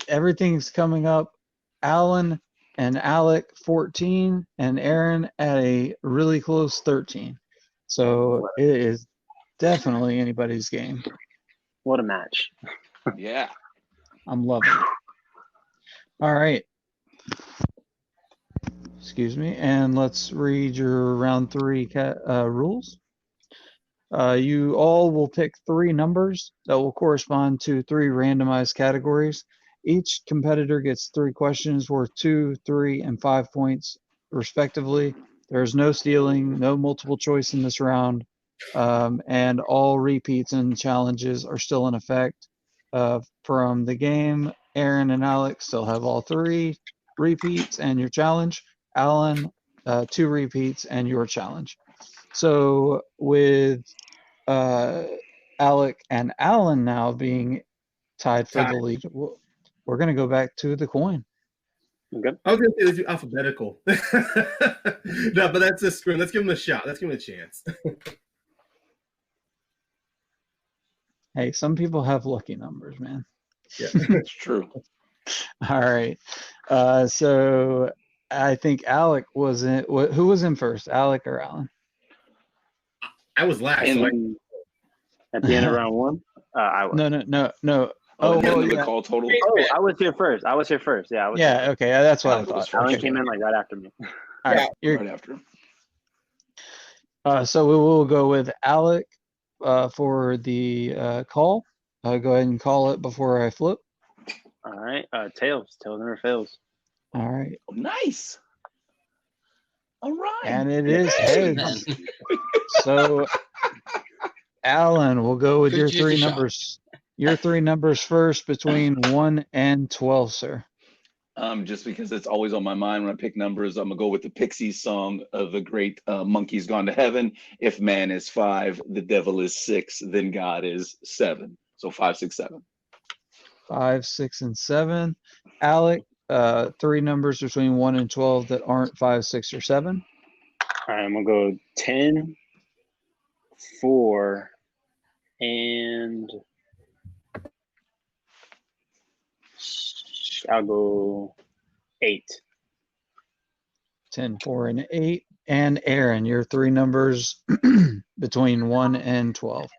Everything's coming up. Alan and Alec 14 and Aaron at a really close 13. So it is definitely anybody's game. What a match. Yeah. I'm loving it. All right. Excuse me. And let's read your round 3 rules. You all will pick 3 numbers that will correspond to 3 randomized categories. Each competitor gets 3 questions worth 2, 3, and 5 points, respectively. There's no stealing, no multiple choice in this round, and all repeats and challenges are still in effect. From the game, Aaron and Alex still have all 3 repeats and your challenge. Alan, 2 repeats and your challenge. So with Alec and Alan now being tied for the lead, we're going to go back to the coin. Okay. I was going to say this is alphabetical. No, but that's a screen. Let's give him a shot. Let's give him a chance. Hey, some people have lucky numbers, man. Yeah. It's true. All right. So I think Alec was in. Who was in first, Alec or Alan? I was last. So And at the end of round 1, I was. No. Oh, well, the yeah. call total. Oh, I was here first. Yeah, I was here Yeah, okay, that's what I Alan was thought. first. Alan Okay. came in like right after me. All right, Right after. so we will go with Alec for the call. Go ahead and call it before I flip. All right. Tails. Tails never fails. All right, Oh, nice. All right. and it is Then. heads. So, Alan, we'll go with Good your juicy 3 shot. numbers. Your 3 numbers first between 1 and 12, sir. Just because it's always on my mind when I pick numbers, I'm gonna go with the Pixies song of the great Monkey's Gone to Heaven. If man is 5, the devil is 6, then God is 7. So 5, 6, 7. 5, 6, and 7. Alec, 3 numbers between 1 and 12 that aren't 5, 6, or 7. All right, I'm going to go 10, 4, and I'll go 8. 10, 4, and 8. And Aaron, your 3 numbers between 1 and 12.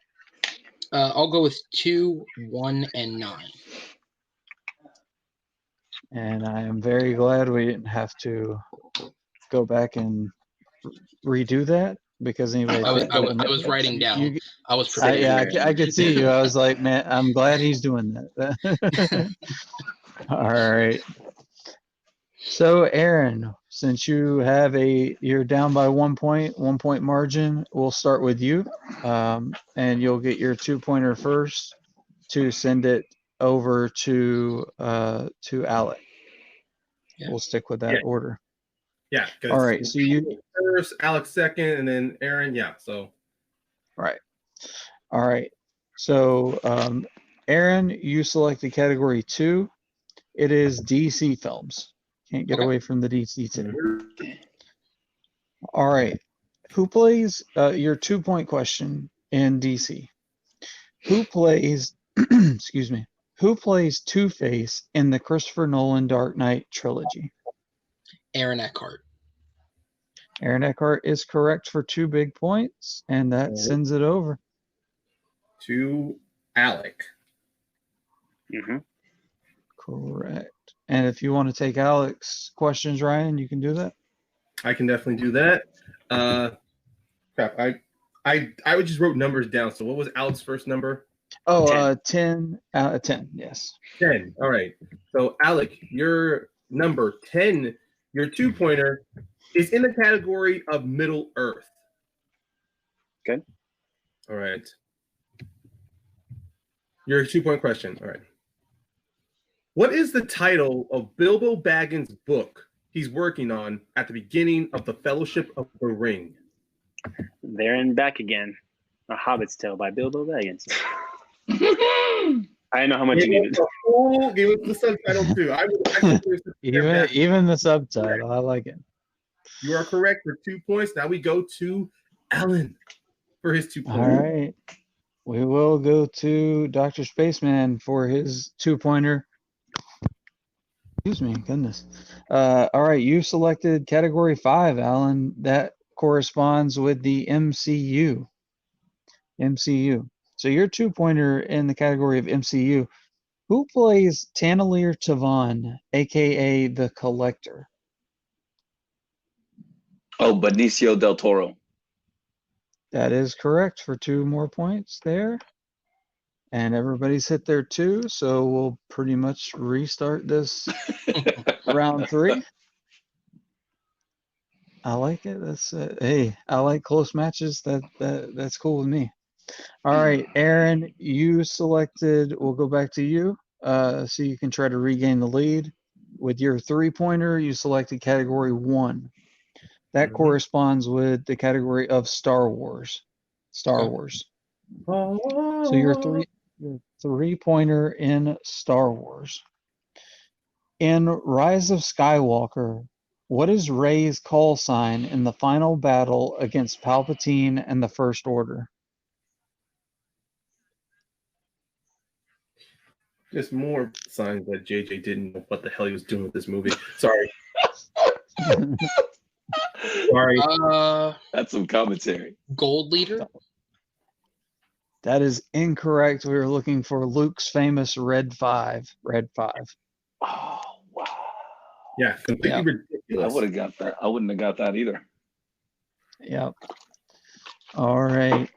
I'll go with 2, 1, and 9. And I am very glad we didn't have to go back and redo that, because anybody. I was writing down. I was prepared. I could see you. I was like, man, I'm glad he's doing that. All right. So Aaron, since you're down by 1 point margin, we'll start with you, and you'll get your 2-pointer first to send it over to Alec. Yeah. We'll stick with that order. yeah. All right. So you first, Alex second, and then Aaron. Yeah. So. right. All right. So Aaron, you selected category 2. It is DC films. Can't get away from the DC today. All right. Who plays your 2-point question in DC? Who plays, excuse me, who plays Two-Face in the Christopher Nolan Dark Knight trilogy? Aaron Eckhart. Aaron Eckhart is correct for 2 big points, and that sends it over to Alec. Mm-hmm. Correct. And if you want to take Alec's questions, Ryan, you can do that. I can definitely do that. Crap. I just wrote numbers down. So what was Alec's first number? Oh, 10 out of 10. Yes. 10. All right. So Alec, your number 10, your 2-pointer is in the category of Middle Earth. Okay. All right. Your 2-point question. All right. What is the title of Bilbo Baggins' book he's working on at the beginning of the Fellowship of the Ring? There and Back Again. A Hobbit's Tale by Bilbo Baggins. I didn't know how much you needed. Give us the subtitle too. Even the subtitle. I like it. You are correct for 2 points. Now we go to Alan for his 2 points. All right. We will go to Dr. Spaceman for his 2-pointer. Excuse me, goodness. All right, you selected category 5, Alan. That corresponds with the MCU. MCU. So your 2-pointer in the category of MCU. Who plays Tannelir Tavon, aka the Collector? Oh, Benicio del Toro. That is correct for 2 more points there. And everybody's hit their 2, so we'll pretty much restart this round 3. I like it. That's hey, I like close matches. That's cool with me. All right, Aaron, you selected. We'll go back to you, so you can try to regain the lead. With your 3-pointer, you selected category 1. That corresponds with the category of Star Wars. Star Wars. So your 3-pointer in Star Wars. In Rise of Skywalker, what is Rey's call sign in the final battle against Palpatine and the First Order? Just more signs that JJ didn't know what the hell he was doing with this movie. Sorry. Sorry. That's some commentary. Gold leader. That is incorrect. We were looking for Luke's famous Red 5. Red 5. Oh wow. Yeah, completely ridiculous. I would have got that. I wouldn't have got that either. Yep. All right.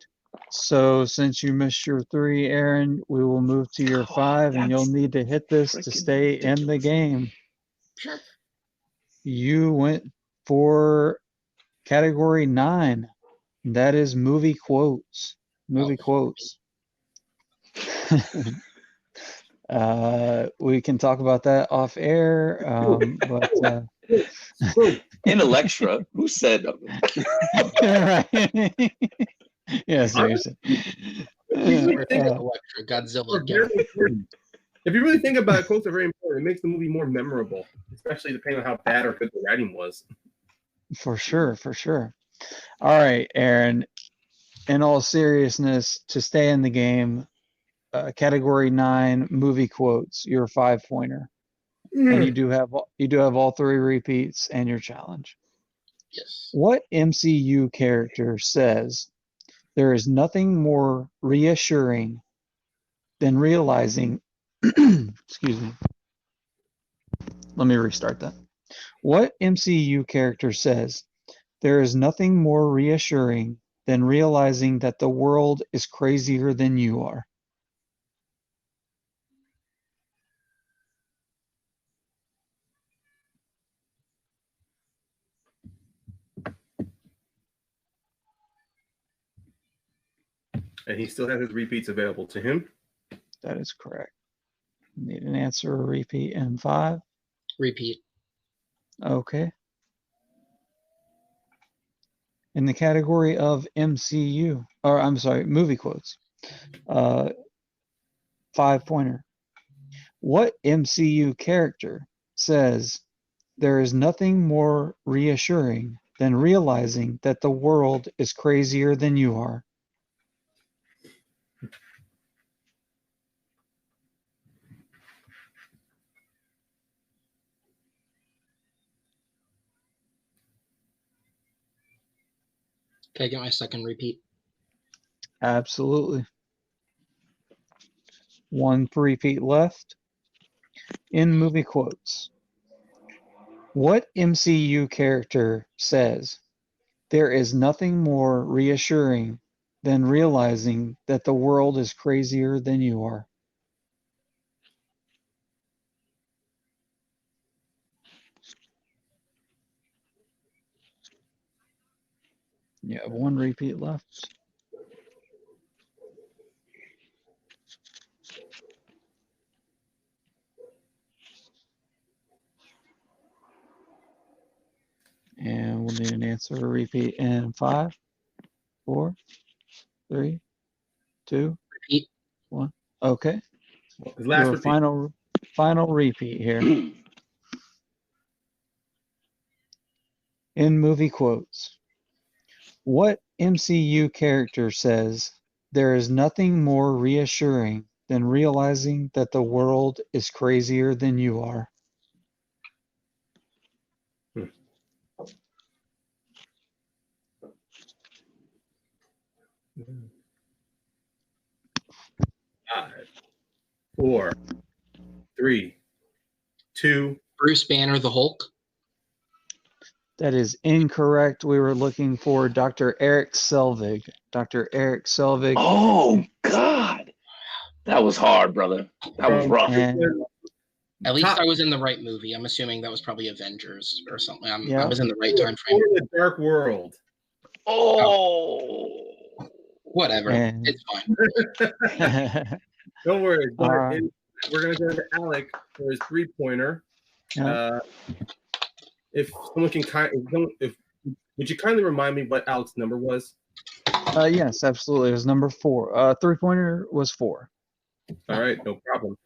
So since you missed your 3, Aaron, we will move to your 5, and you'll need to hit this to stay in the game. Sure. You went for category 9. That is movie quotes. Movie quotes. We can talk about that off air, but In Electra, who said? right. Yeah, seriously. Electra, Godzilla. Again. If you really think about it, quotes are very important. It makes the movie more memorable, especially depending on how bad or good the writing was. For sure, for sure. All right, Aaron. In all seriousness, to stay in the game, category 9 movie quotes. Your 5-pointer, and you do have all 3 repeats and your challenge. Yes. What MCU character says there is nothing more reassuring than realizing? Excuse me. Let me restart that. What MCU character says there is nothing more reassuring than realizing that the world is crazier than you are? And he still has his repeats available to him. That is correct. Need an answer or repeat in 5. Repeat. Okay. In the category of MCU, or I'm sorry, movie quotes, 5-pointer. What MCU character says there is nothing more reassuring than realizing that the world is crazier than you are? Can I get my second repeat? Absolutely. 1 repeat left. In movie quotes, what MCU character says there is nothing more reassuring than realizing that the world is crazier than you are? You have 1 repeat left. And we'll need an answer or repeat in 5, 4, 3, 2, Repeat. 1. Okay. His last Your repeat. final repeat here. In movie quotes, what MCU character says there is nothing more reassuring than realizing that the world is crazier than you are? 4, 3, 2. Bruce Banner, the Hulk. That is incorrect. We were looking for Dr. Eric Selvig. Dr. Eric Selvig. Oh God, that was hard, brother. That was rough. And At least I was in the right movie. I'm assuming that was probably Avengers or something. I Yeah. was in the right time frame. For the Dark World. Oh. Whatever. And- It's fine. Don't worry. But All right. we're going to go to Alec for his 3-pointer. Yeah. If someone can would you kindly remind me what Alec's number was? Yes, absolutely. It was number 4. 3-pointer was 4. All right, no problem.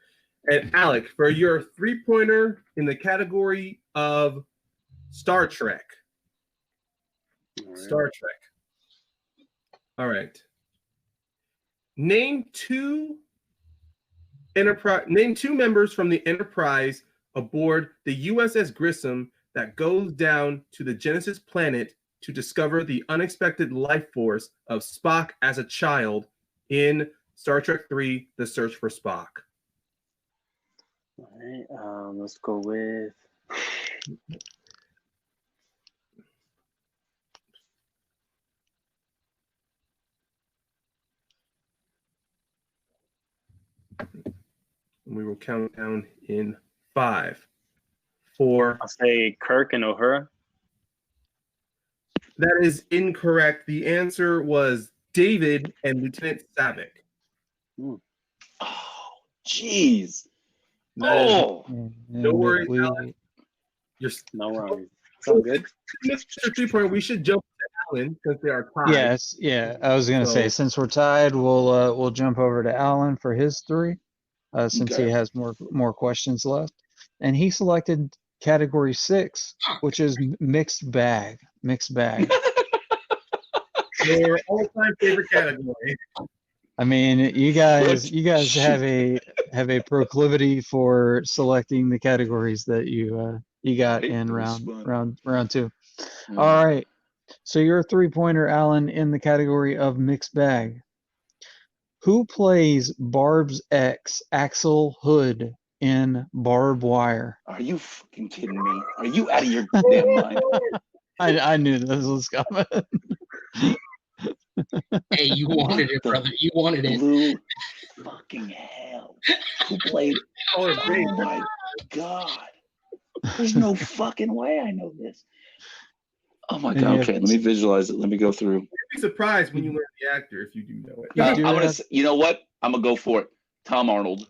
And Alec, for your 3-pointer in the category of Star Trek. Star Trek. All right. Name two members from the Enterprise aboard the USS Grissom that goes down to the Genesis planet to discover the unexpected life force of Spock as a child in Star Trek III, The Search for Spock. All right, let's go with We will count down in 5, 4. I'll say Kirk and Uhura. That is incorrect. The answer was David and Lieutenant Savick. Oh, jeez. No No worries, Alec. You're No worries. It's all good. Mr. 3-pointer. We should jump to Alan since they are tied. Yes, yeah. I was gonna So- say since we're tied, we'll jump over to Alan for his 3, since Okay. he has more questions left, and he selected category 6, which is mixed bag. Mixed bag. Your all-time favorite category. I mean, you guys have a proclivity for selecting the categories that you got Hey, in that was fun. round 2. Yeah. All right. So your 3-pointer, Alan, in the category of mixed bag. Who plays Barb's ex, Axel Hood, in Barbed Wire? Are you fucking kidding me? Are you out of your damn mind? I knew this was coming. Hey, you wanted it, brother. You wanted it. Blue fucking hell. Who played? Oh, great. Oh my God. There's no fucking way I know this. Oh my And God. you Okay, have- let me visualize it. Let me go through. You'd be surprised when you learn the actor if you do know it. You I'm do gonna. have- You know what? I'm gonna go for it. Tom Arnold.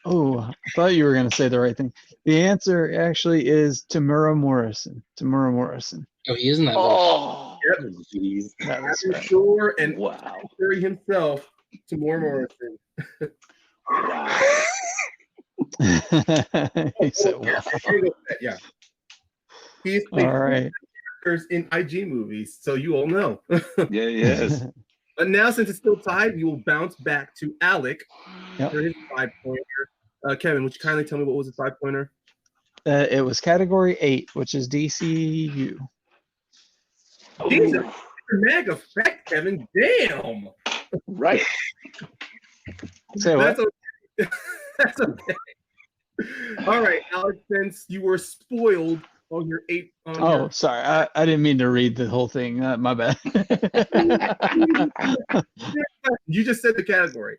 Oh, I thought you were going to say the right thing. The answer actually is Tamura Morrison. Tamura Morrison. Oh, he isn't that role. Oh. Yep. Jeez. That is After right. Shore and Wow. Terry himself, Tamora Morrison. Wow. He said, wow. Yeah. He's played All right. characters in IG movies, so you all know. Yeah. Yes. But now, since it's still tied, we will bounce back to Alec Yep. for his 5-pointer. Kevin, would you kindly tell me what was his 5-pointer? It was category 8, which is DCU. Jesus, Ooh, mag effect, Kevin. Damn. right. Say what? That's okay. That's okay. All right, Alex, since you were spoiled on your 8 on Oh, your sorry. I didn't mean to read the whole thing. My bad. you just said the category.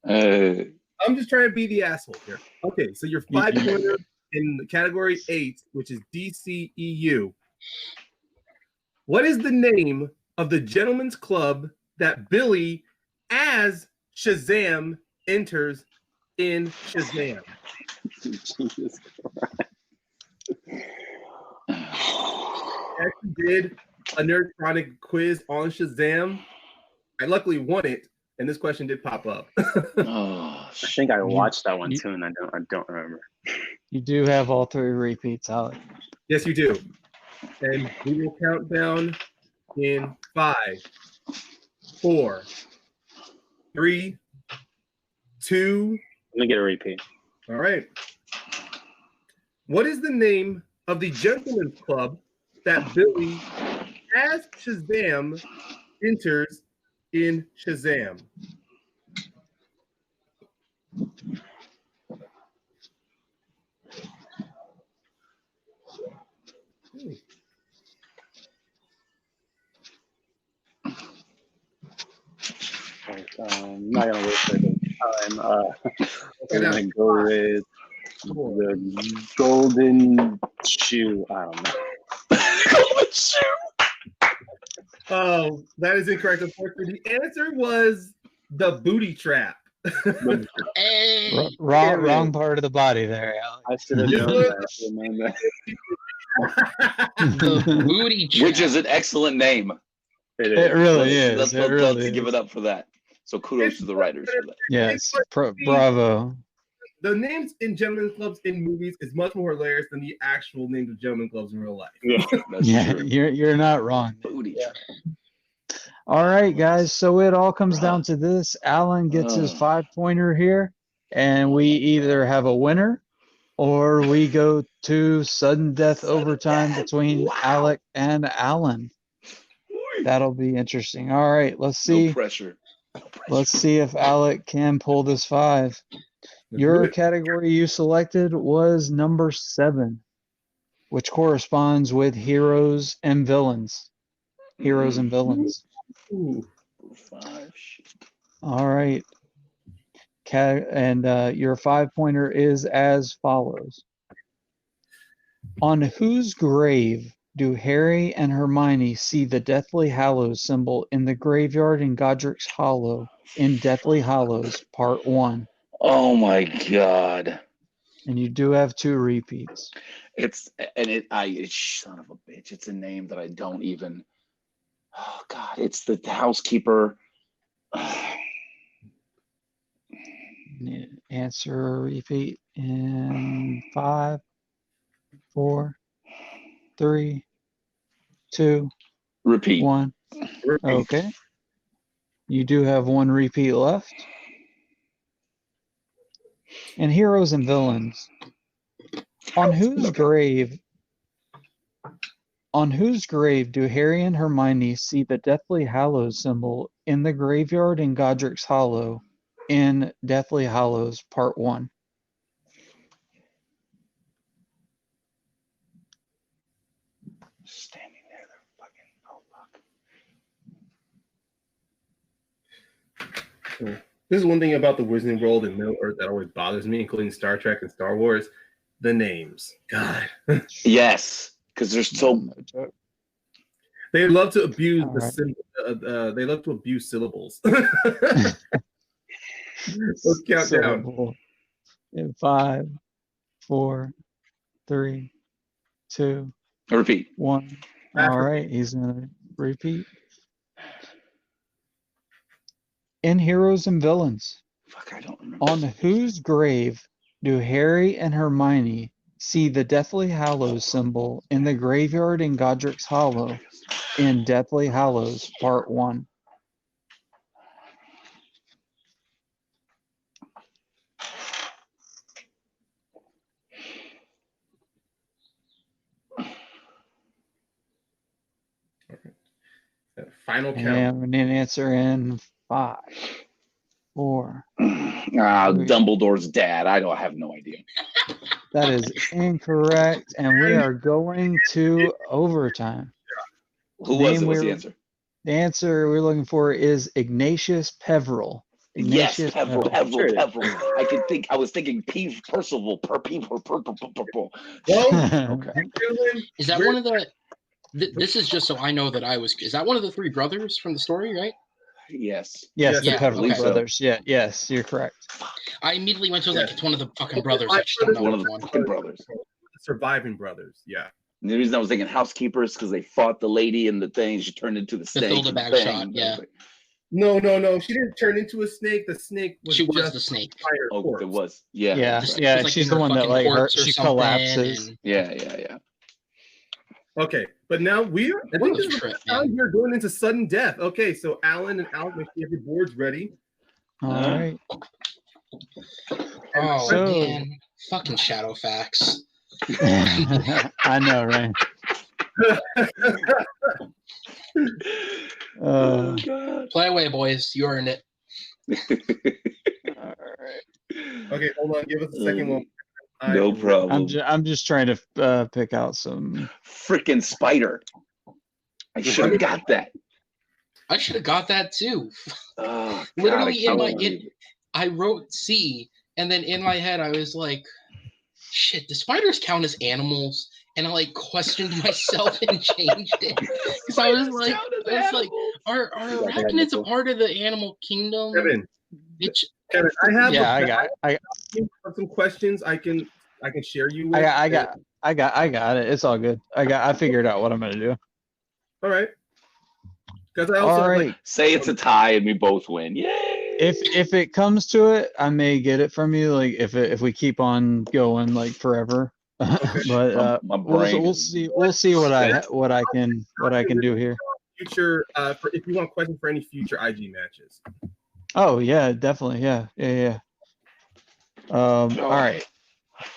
I'm just trying to be the asshole here. Okay, so your 5-pointer in category 8, which is DCEU. What is the name of the gentleman's club that Billy, as Shazam, enters in Shazam? Jesus I actually did a Nerdtronic quiz on Shazam. I luckily won it, and this question did pop up. Oh, I think I watched that one you- too, and I don't remember. You do have all 3 repeats, Alec. Yes, you do. And we will count down in 5, 4, 3, 2. Let me get a repeat. All right. What is the name of the gentleman's club that Billy, as Shazam, enters in Shazam? not gonna waste the time. I'm gonna go with the golden shoe. I don't know. Golden shoe. Oh, that is incorrect. Unfortunately, the answer was the booty trap. Hey, Wrong part of the body there, Alec. I should have known that. I should have known that. the booty trap. Which is an excellent name. It It really Let's is. It really give is. it up for that. So kudos to the writers for that. Yes. Bravo. The names in gentlemen clubs in movies is much more hilarious than the actual names of gentlemen clubs in real life. Yeah. That's Yeah, true. you're not wrong. Booty trap. All right, guys. So it all comes down to this. Alan gets his 5-pointer here, and we either have a winner or we go to sudden death overtime between Alec and Alan. That'll be interesting. All right, let's see. No pressure. Let's see if Alec can pull this 5. Your category you selected was number 7, which corresponds with heroes and villains. Heroes and villains. Ooh. 5. All right. And your 5-pointer is as follows. On whose grave do Harry and Hermione see the Deathly Hallows symbol in the graveyard in Godric's Hollow in Deathly Hallows Part 1? Oh my God. And you do have 2 repeats. It's son of a bitch. It's a name that I don't even. Oh God, it's the housekeeper. Answer repeat in 5, 4, 3, 2, Repeat. 1. Okay. You do have 1 repeat left. And heroes and villains. On whose grave do Harry and Hermione see the Deathly Hallows symbol in the graveyard in Godric's Hollow in Deathly Hallows Part 1? Standing there, they're fucking. Oh fuck. This is one thing about the Wizarding World and Middle Earth that always bothers me, including Star Trek and Star Wars. The names. God. Yes, because there's so. They love to abuse All the right. they love to abuse syllables. Let's count down. Syllable. In 5, 4, 3, 2, Repeat. 1. All right, he's gonna repeat. In heroes and villains. Fuck, I don't remember. On whose grave do Harry and Hermione see the Deathly Hallows symbol in the graveyard in Godric's Hollow in Deathly Hallows Part 1? Final count. And we need an answer in 5, 4. Dumbledore's dad. I have no idea. That is incorrect, and we are going to overtime. Who was it? Name What's the we're- answer? The answer we're looking for is Ignatius Peverell. Yes, Ignatius Peverell. I was thinking Percival. Well, Okay. gentlemen, Is that one of the? This is just so I know that I was. Is that one of the 3 brothers from the story? Right. Yes. Yes, the Yeah, Peverell okay. brothers. Yeah, yes, you're correct. I immediately went to like Yeah. it's one of the fucking brothers. I just don't know One of which the one. fucking brothers. surviving brothers. Yeah. And the reason I was thinking housekeepers because they fought the lady in the thing. She turned into the snake. Hilda and the Bagshot, thing. yeah. No. She didn't turn into a snake. The snake was She was just the snake. a fire Oh, corpse. it was. Yeah. Yeah, that's right. yeah, It's like she's in the her one that fucking like her, corpse or she something, collapses. and- Yeah. Okay, but now I What think a this is the trip, first time man. we're going into sudden death. Okay, so Alan and Alec, make sure you have your boards ready. All right. Oh So- man, fucking Shadowfax. I know, right? God. Play away, boys. You earned it. All right. Okay, hold on. Give us a second one. No problem. I'm just trying to pick out some. Freaking spider. I should have got that. I should have got that too. Oh, God, Literally I in my can't believe it. I wrote C, and then in my head I was like, shit, do spiders count as animals? And I like questioned myself and changed it because I was like, are arachnids a part of the animal kingdom? Kevin, It's, Kevin, I have Yeah, I some questions I can share you with. I got it. It's all good. I figured out what I'm gonna do. All right. Because I also All have, right. like, Say it's a tie and we both win. Yay! If it comes to it, I may get it from you. Like if we keep on going like forever. But My brain we'll is see what I can do here. future for if you want questions for any future IG matches. Oh yeah, definitely. Yeah. All right.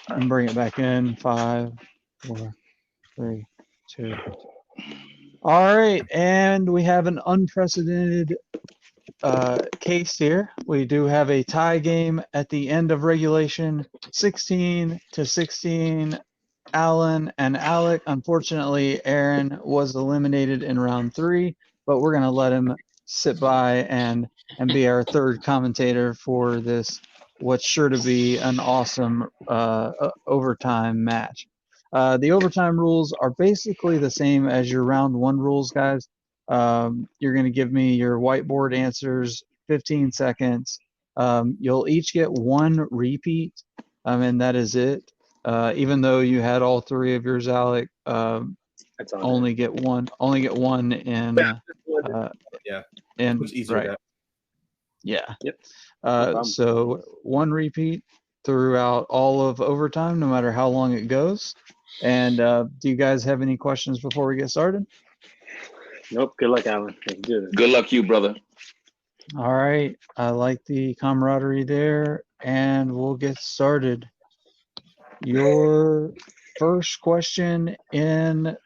I'm bringing it back in. 5, 4, 3, 2. All right, and we have an unprecedented case here. We do have a tie game at the end of regulation, 16-16. Alan and Alec. Unfortunately, Aaron was eliminated in round 3, but we're gonna let him sit by and be our third commentator for this, what's sure to be an awesome overtime match. The overtime rules are basically the same as your round 1 rules, guys. You're going to give me your whiteboard answers, 15 seconds. You'll each get 1 repeat, and that is it. Even though you had all 3 of yours, Alec, only get one in. Yeah. And Much easier. right. Yeah. Yep. No So 1 repeat throughout all of overtime, no matter how long it goes. And do you guys have any questions before we get started? Nope. Good luck, Alan. Let's do this. Good luck, you brother. All right. I like the camaraderie there, and we'll get started. Your first question in,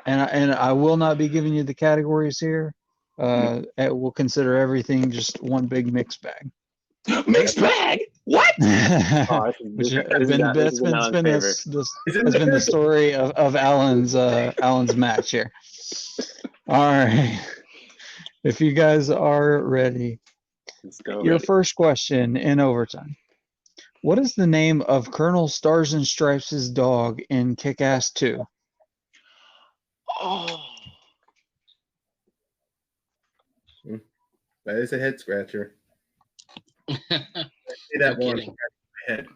and I will not be giving you the categories here. We'll consider everything just one big mixed bag. Mixed bag? What? Which has been the story of Alan's match here. All right. If you guys are ready, let's go. Your first question in overtime. What is the name of Colonel Stars and Stripes' dog in Kick-Ass 2? Oh. That is a head scratcher. Say that No one. kidding. Head.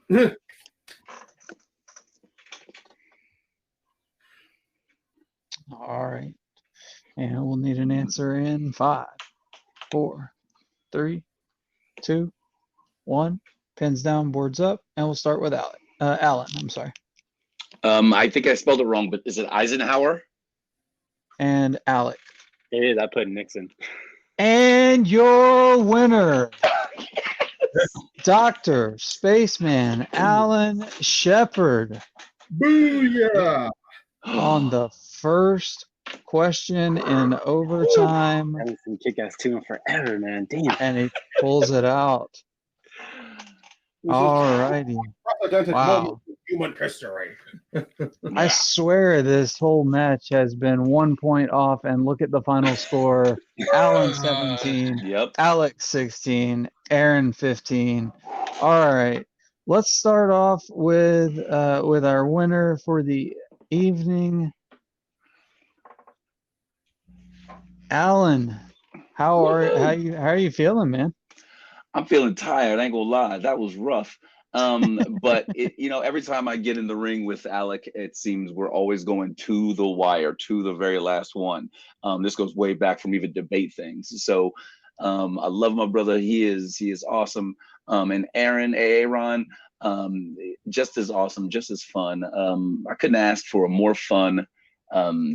All right. And we'll need an answer in 5, 4, 3, 2, 1. Pens down, boards up, and we'll start with Alec. Alan, I'm sorry. I think I spelled it wrong, but is it Eisenhower? And Alec. It is. I put Nixon. And your winner, Dr. Spaceman Alan Shepard. Booyah! On the first question in overtime. I haven't seen Kick-Ass 2 in forever, man. Damn. And he pulls it out. All righty. Wow. Human history. I swear this whole match has been 1 point off, and look at the final score. Alan 17, Yep. Alec 16, Aaron 15. All right. Let's start off with our winner for the evening. Alan, how are you feeling, man? I'm feeling tired. I ain't gonna lie, that was rough. But every time I get in the ring with Alec, it seems we're always going to the wire, to the very last one. This goes way back from even debate things. So I love my brother. He is awesome. And Aaron, just as awesome, just as fun. I couldn't ask for a more fun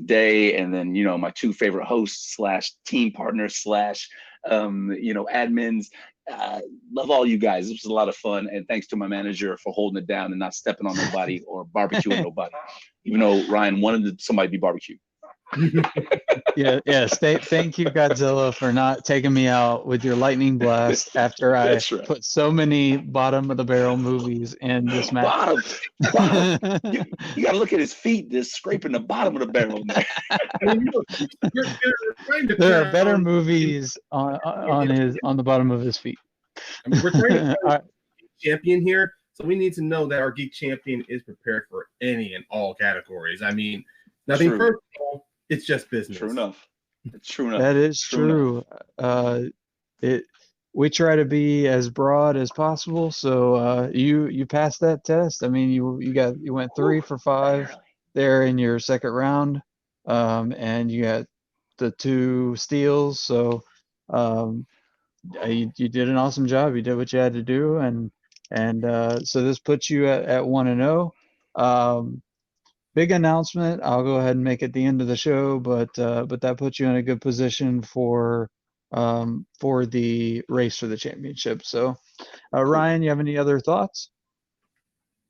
day. And then my 2 favorite hosts / team partners / admins. Love all you guys. It was a lot of fun, and thanks to my manager for holding it down and not stepping on nobody or barbecuing nobody, even though Ryan wanted somebody to be barbecued. Yeah. Thank you, Godzilla, for not taking me out with your lightning blast after I That's right. put so many bottom of the barrel movies in this match. Bottom. You got to look at his feet, just scraping the bottom of the barrel. Man. I mean, look, you're trying to There are crown better movies on the bottom of his feet. I mean, we're trying to All right. champion here, so we need to know that our geek champion is prepared for any and all categories. I mean, nothing personal. It's just business. True enough. It's true enough. That is true. We try to be as broad as possible. So you passed that test. I mean, you went 3 for 5 there in your second round, and you got the 2 steals. So you did an awesome job. You did what you had to do, and so this puts you at 1-0. Big announcement. I'll go ahead and make it the end of the show, but that puts you in a good position for the race for the championship. So, Ryan, you have any other thoughts?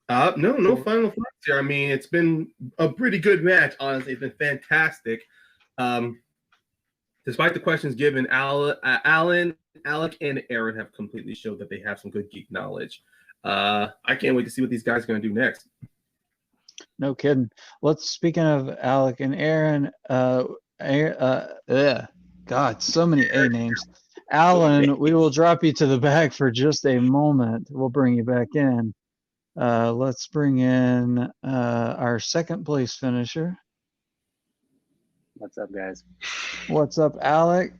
No final thoughts here. I mean, it's been a pretty good match. Honestly, it's been fantastic. Despite the questions given, Alan, Alec, and Aaron have completely showed that they have some good geek knowledge. I can't wait to see what these guys are going to do next. No kidding. Speaking of Alec and Aaron, God, so many A names. Alan, we will drop you to the back for just a moment. We'll bring you back in. Let's bring in our second place finisher. What's up, guys? What's up, Alec?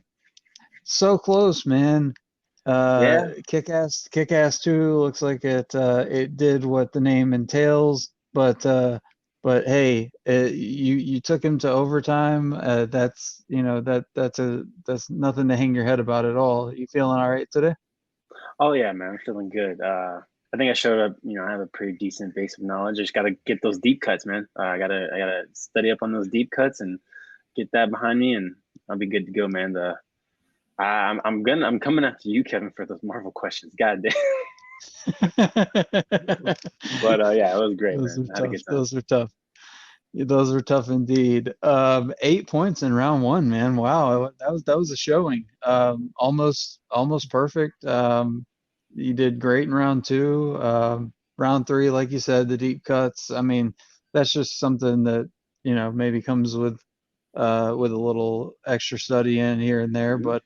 So close, man. Yeah. Kick-Ass 2 looks like it did what the name entails, but hey, you took him to overtime. That's nothing to hang your head about at all. You feeling all right today? Oh yeah, man, I'm feeling good. I think I showed up. I have a pretty decent base of knowledge. I just gotta get those deep cuts, man. I gotta study up on those deep cuts and get that behind me, and I'll be good to go, man. I'm coming after you, Kevin, for those Marvel questions. God damn. But yeah, it was great, man. I had a good time. Those are tough. Those are tough indeed. 8 points in round 1, man. Wow, that was a showing. Almost perfect. You did great in round 2. Round 3, like you said, the deep cuts. I mean, that's just something that maybe comes with a little extra study in here and there. But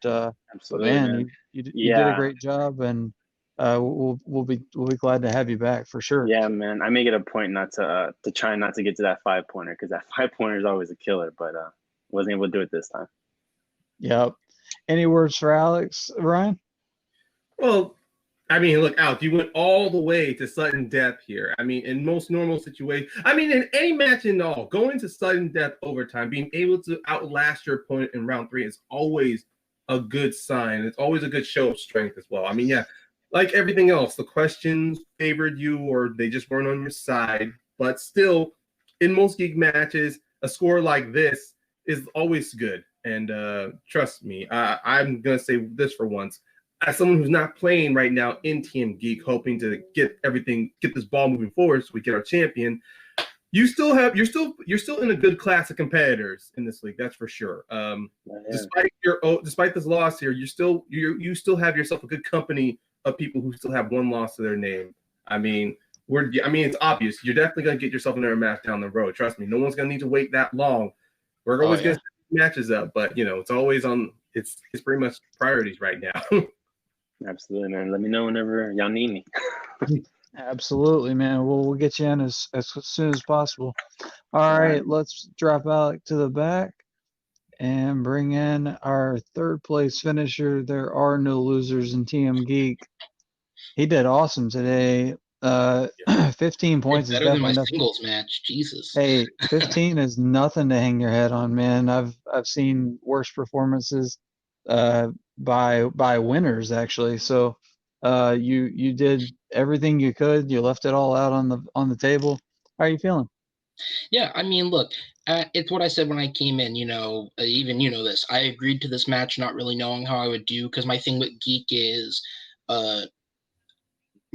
Absolutely, man, you did a great job, and we'll be glad to have you back for sure. Yeah, man. I make it a point not to try not to get to that 5-pointer, because that 5-pointer is always a killer. But wasn't able to do it this time. Yep. Any words for Alex, Ryan? Well, I mean, look, Alec, you went all the way to sudden death here. I mean, in most normal situations, I mean, in any match in all, going to sudden death overtime, being able to outlast your opponent in round 3 is always a good sign. It's always a good show of strength as well. I mean, yeah, like everything else, the questions favored you or they just weren't on your side. But still, in most geek matches, a score like this is always good. And trust me, I'm going to say this for once. As someone who's not playing right now in TMGeek, hoping to get this ball moving forward so we get our champion, you're still in a good class of competitors in this league. That's for sure. Despite this loss here, you still have yourself a good company of people who still have one loss to their name. I mean, it's obvious. You're definitely gonna get yourself another match down the road. Trust me, no one's gonna need to wait that long. We're always gonna set matches up, but it's always on. It's pretty much priorities right now. Absolutely, man. Let me know whenever y'all need me. Absolutely, man. We'll get you in as soon as possible. All right, let's drop Alec to the back and bring in our third place finisher. There are no losers in TMGeek. He did awesome today. 15 points is definitely my nothing. singles match. Jesus. Hey, 15 is nothing to hang your head on, man. I've seen worse performances by winners actually. So you did everything you could. You left it all out on the table. How are you feeling? Yeah, I mean, look, it's what I said when I came in. Even this. I agreed to this match, not really knowing how I would do, because my thing with Geek is,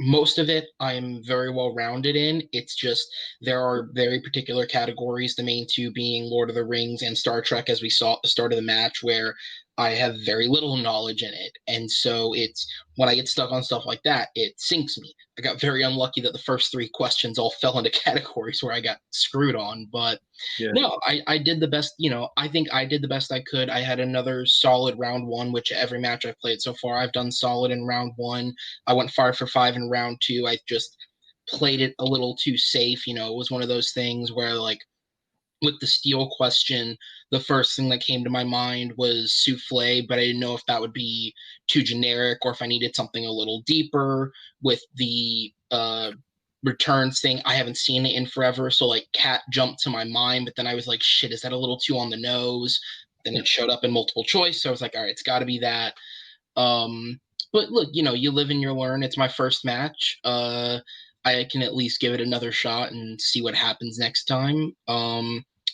most of it I'm very well rounded in. It's just there are very particular categories, the main two being Lord of the Rings and Star Trek, as we saw at the start of the match, where I have very little knowledge in it. And so it's when I get stuck on stuff like that, it sinks me. I got very unlucky that the first three questions all fell into categories where I got screwed on. But no, I did the best, I think I did the best I could. I had another solid round one, which every match I've played so far, I've done solid in round one. I went 5 for 5 in round two. I just played it a little too safe. It was one of those things where, like, with the steel question, the first thing that came to my mind was souffle, but I didn't know if that would be too generic or if I needed something a little deeper. With the returns thing, I haven't seen it in forever, so like cat jumped to my mind, but then I was like, shit, is that a little too on the nose? Then it showed up in multiple choice, so I was like, all right, it's got to be that. But look, you live and you learn. It's my first match. I can at least give it another shot and see what happens next time.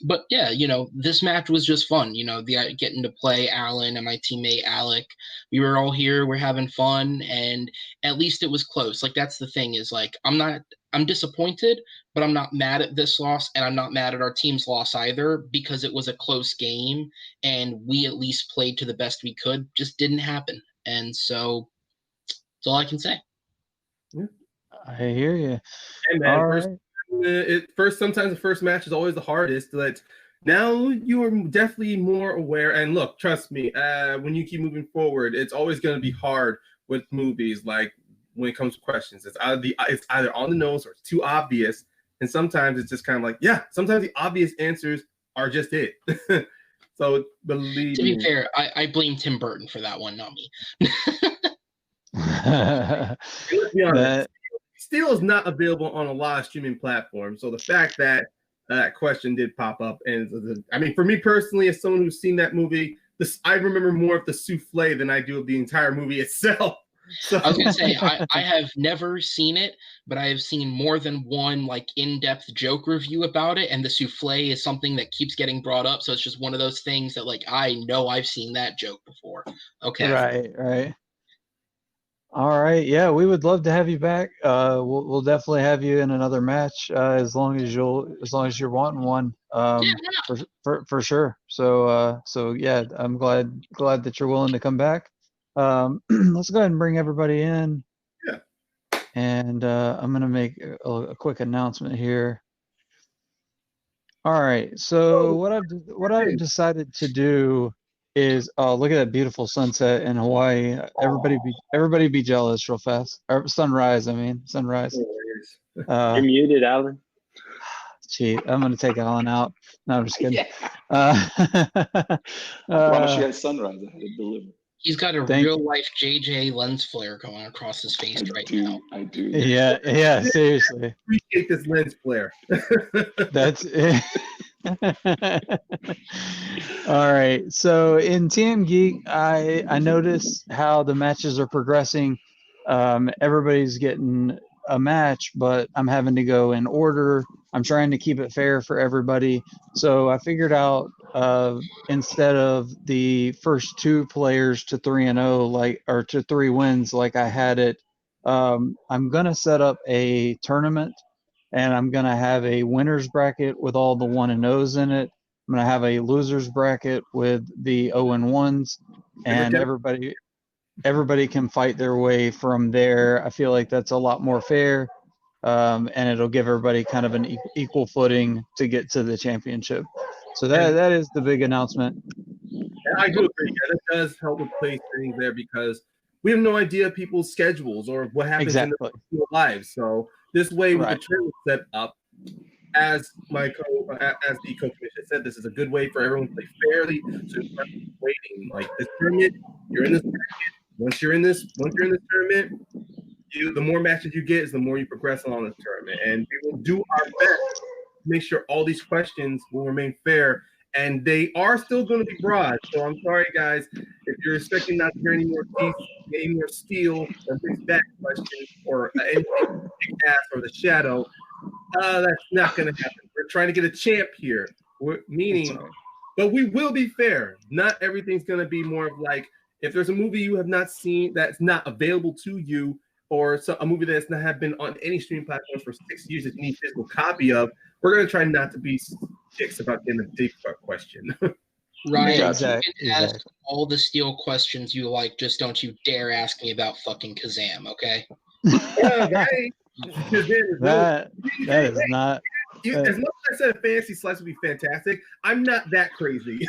But yeah, this match was just fun. Getting to play Alan and my teammate Alec. We were all here. We're having fun, and at least it was close. Like, that's the thing is, like, I'm disappointed, but I'm not mad at this loss, and I'm not mad at our team's loss either, because it was a close game, and we at least played to the best we could. Just didn't happen, and so that's all I can say. Yeah. I hear you. Hey man, sometimes the first match is always the hardest. But now you are definitely more aware. And look, trust me, when you keep moving forward, it's always going to be hard with movies. Like when it comes to questions, it's either on the nose or it's too obvious. And sometimes it's just kind of like, sometimes the obvious answers are just it. So believe me. To be fair, I blame Tim Burton for that one, not me. Let's be honest. Steel is not available on a lot of streaming platforms. So the fact that that question did pop up, and I mean, for me personally, as someone who's seen that movie, I remember more of the souffle than I do of the entire movie itself. So. I was gonna say I have never seen it, but I have seen more than one like in-depth joke review about it, and the souffle is something that keeps getting brought up. So it's just one of those things that, like, I know I've seen that joke before. Okay. Right. All right. Yeah, we would love to have you back. We'll definitely have you in another match as long as you're wanting one. For sure. So yeah, I'm glad that you're willing to come back. Let's go ahead and bring everybody in. Yeah. And I'm gonna make a quick announcement here. All right. So what I've decided to do is look at that beautiful sunset in Hawaii. Everybody be jealous real fast. Or sunrise, sunrise. You're muted, Alan. Gee, I'm gonna take Alan out. No, I'm just kidding. I promise you had sunrise. I had to deliver. He's got a real life JJ lens flare going across his face now. I do. Yeah, seriously. Appreciate this lens flare. That's it. All right. So in TMGeek, I noticed how the matches are progressing. Everybody's getting a match, but I'm having to go in order. I'm trying to keep it fair for everybody. So I figured out instead of the first 2 players to 3-0, or to 3 wins like I had it, I'm gonna set up a tournament. And I'm going to have a winner's bracket with all the 1-0s in it. I'm going to have a loser's bracket with the 0-1s. And everybody can fight their way from there. I feel like that's a lot more fair. And it'll give everybody kind of an equal footing to get to the championship. So that is the big announcement. I do agree. Yeah, that does help with place things there, because we have no idea people's schedules or what happens in their lives. So this way, with the tournament set up, as the co-commissioner said, this is a good way for everyone to play fairly. So you're not waiting. Like this tournament, you're in this bracket. Once you're in this tournament, the more matches you get is the more you progress along this tournament. And we will do our best to make sure all these questions will remain fair. And they are still going to be broad. So I'm sorry, guys, if you're expecting not to hear any more teeth, any more steel or big back questions or anything big ass or the shadow, that's not going to happen. We're trying to get a champ here. But we will be fair. Not everything's going to be more of like, if there's a movie you have not seen that's not available to you, or a movie that's not have been on any streaming platform for 6 years that you need a physical copy of, we're going to try not to be dicks about getting a deep question. Ryan, Gotcha. you can ask all the steel questions you like. Just don't you dare ask me about fucking Kazam, okay? That is not. As much as I said, a fantasy slice would be fantastic. I'm not that crazy.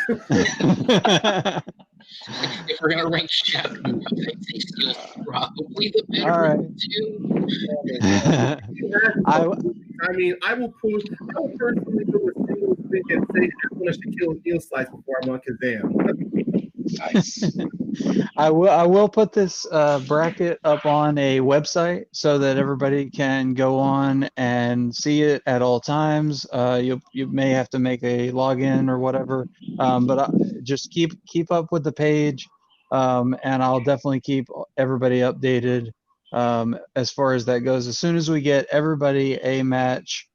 If we're gonna rank Shaq movies, I'd say Steel's probably the better All right. of the two. I will personally do a single thing and say I want to kill Neil Slice before I want Kazam. Nice. I will put this bracket up on a website so that everybody can go on and see it at all times. You may have to make a login or whatever, but just keep up with the page, and I'll definitely keep everybody updated as far as that goes. As soon as we get everybody a match,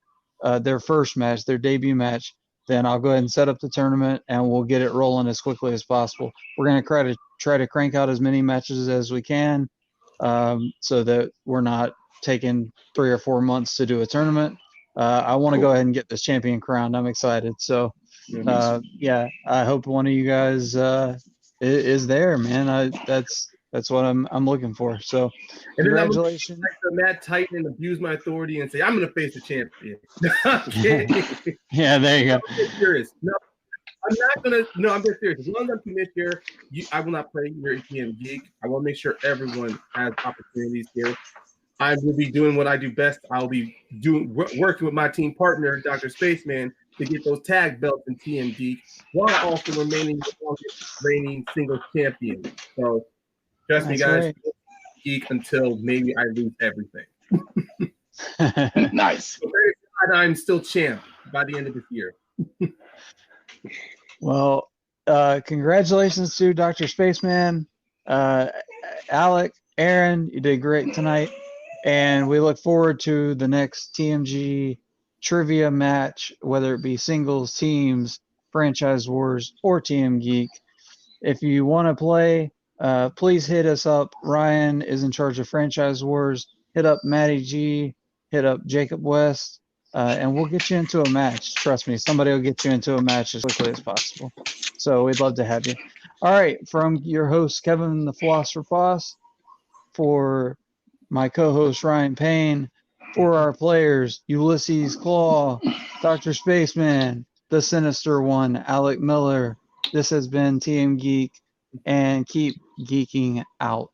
their first match, their debut match, then I'll go ahead and set up the tournament and we'll get it rolling as quickly as possible. We're going to try to crank out as many matches as we can, so that we're not taking 3 or 4 months to do a tournament. I want to go ahead and get this champion crowned. I'm excited. So, yeah, I hope one of you guys is there, man. That's what I'm looking for. So, and congratulations. Then I'm like Matt Titan and abuse my authority and say I'm going to face the champion. Yeah, there you go. I'm serious. No, I'm not gonna. No, I'm being serious. As long as I'm committed here, I will not play your TMGeek. I want to make sure everyone has opportunities here. I will be doing what I do best. I'll be working with my team partner, Dr. Spaceman, to get those tag belts in TMGeek, while also remaining the longest reigning single champion. So, trust me, guys. Right. Geek until maybe I lose everything. Nice. So I'm still champ by the end of this year. Well, congratulations to Dr. Spaceman, Alec, Aaron. You did great tonight, and we look forward to the next TMG trivia match, whether it be singles, teams, franchise wars, or TMGeek. If you want to play, please hit us up. Ryan is in charge of franchise wars. Hit up Matty G. Hit up Jacob West. And we'll get you into a match. Trust me, somebody will get you into a match as quickly as possible. So we'd love to have you. All right, from your host, Kevin the Philosopher Foss, for my co-host, Ryan Payne, for our players, Ulysses Claw, Dr. Spaceman, the Sinister One, Alec Miller. This has been TMGeek, and keep geeking out.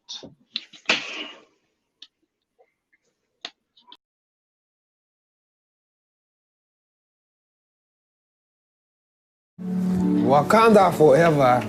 Wakanda forever.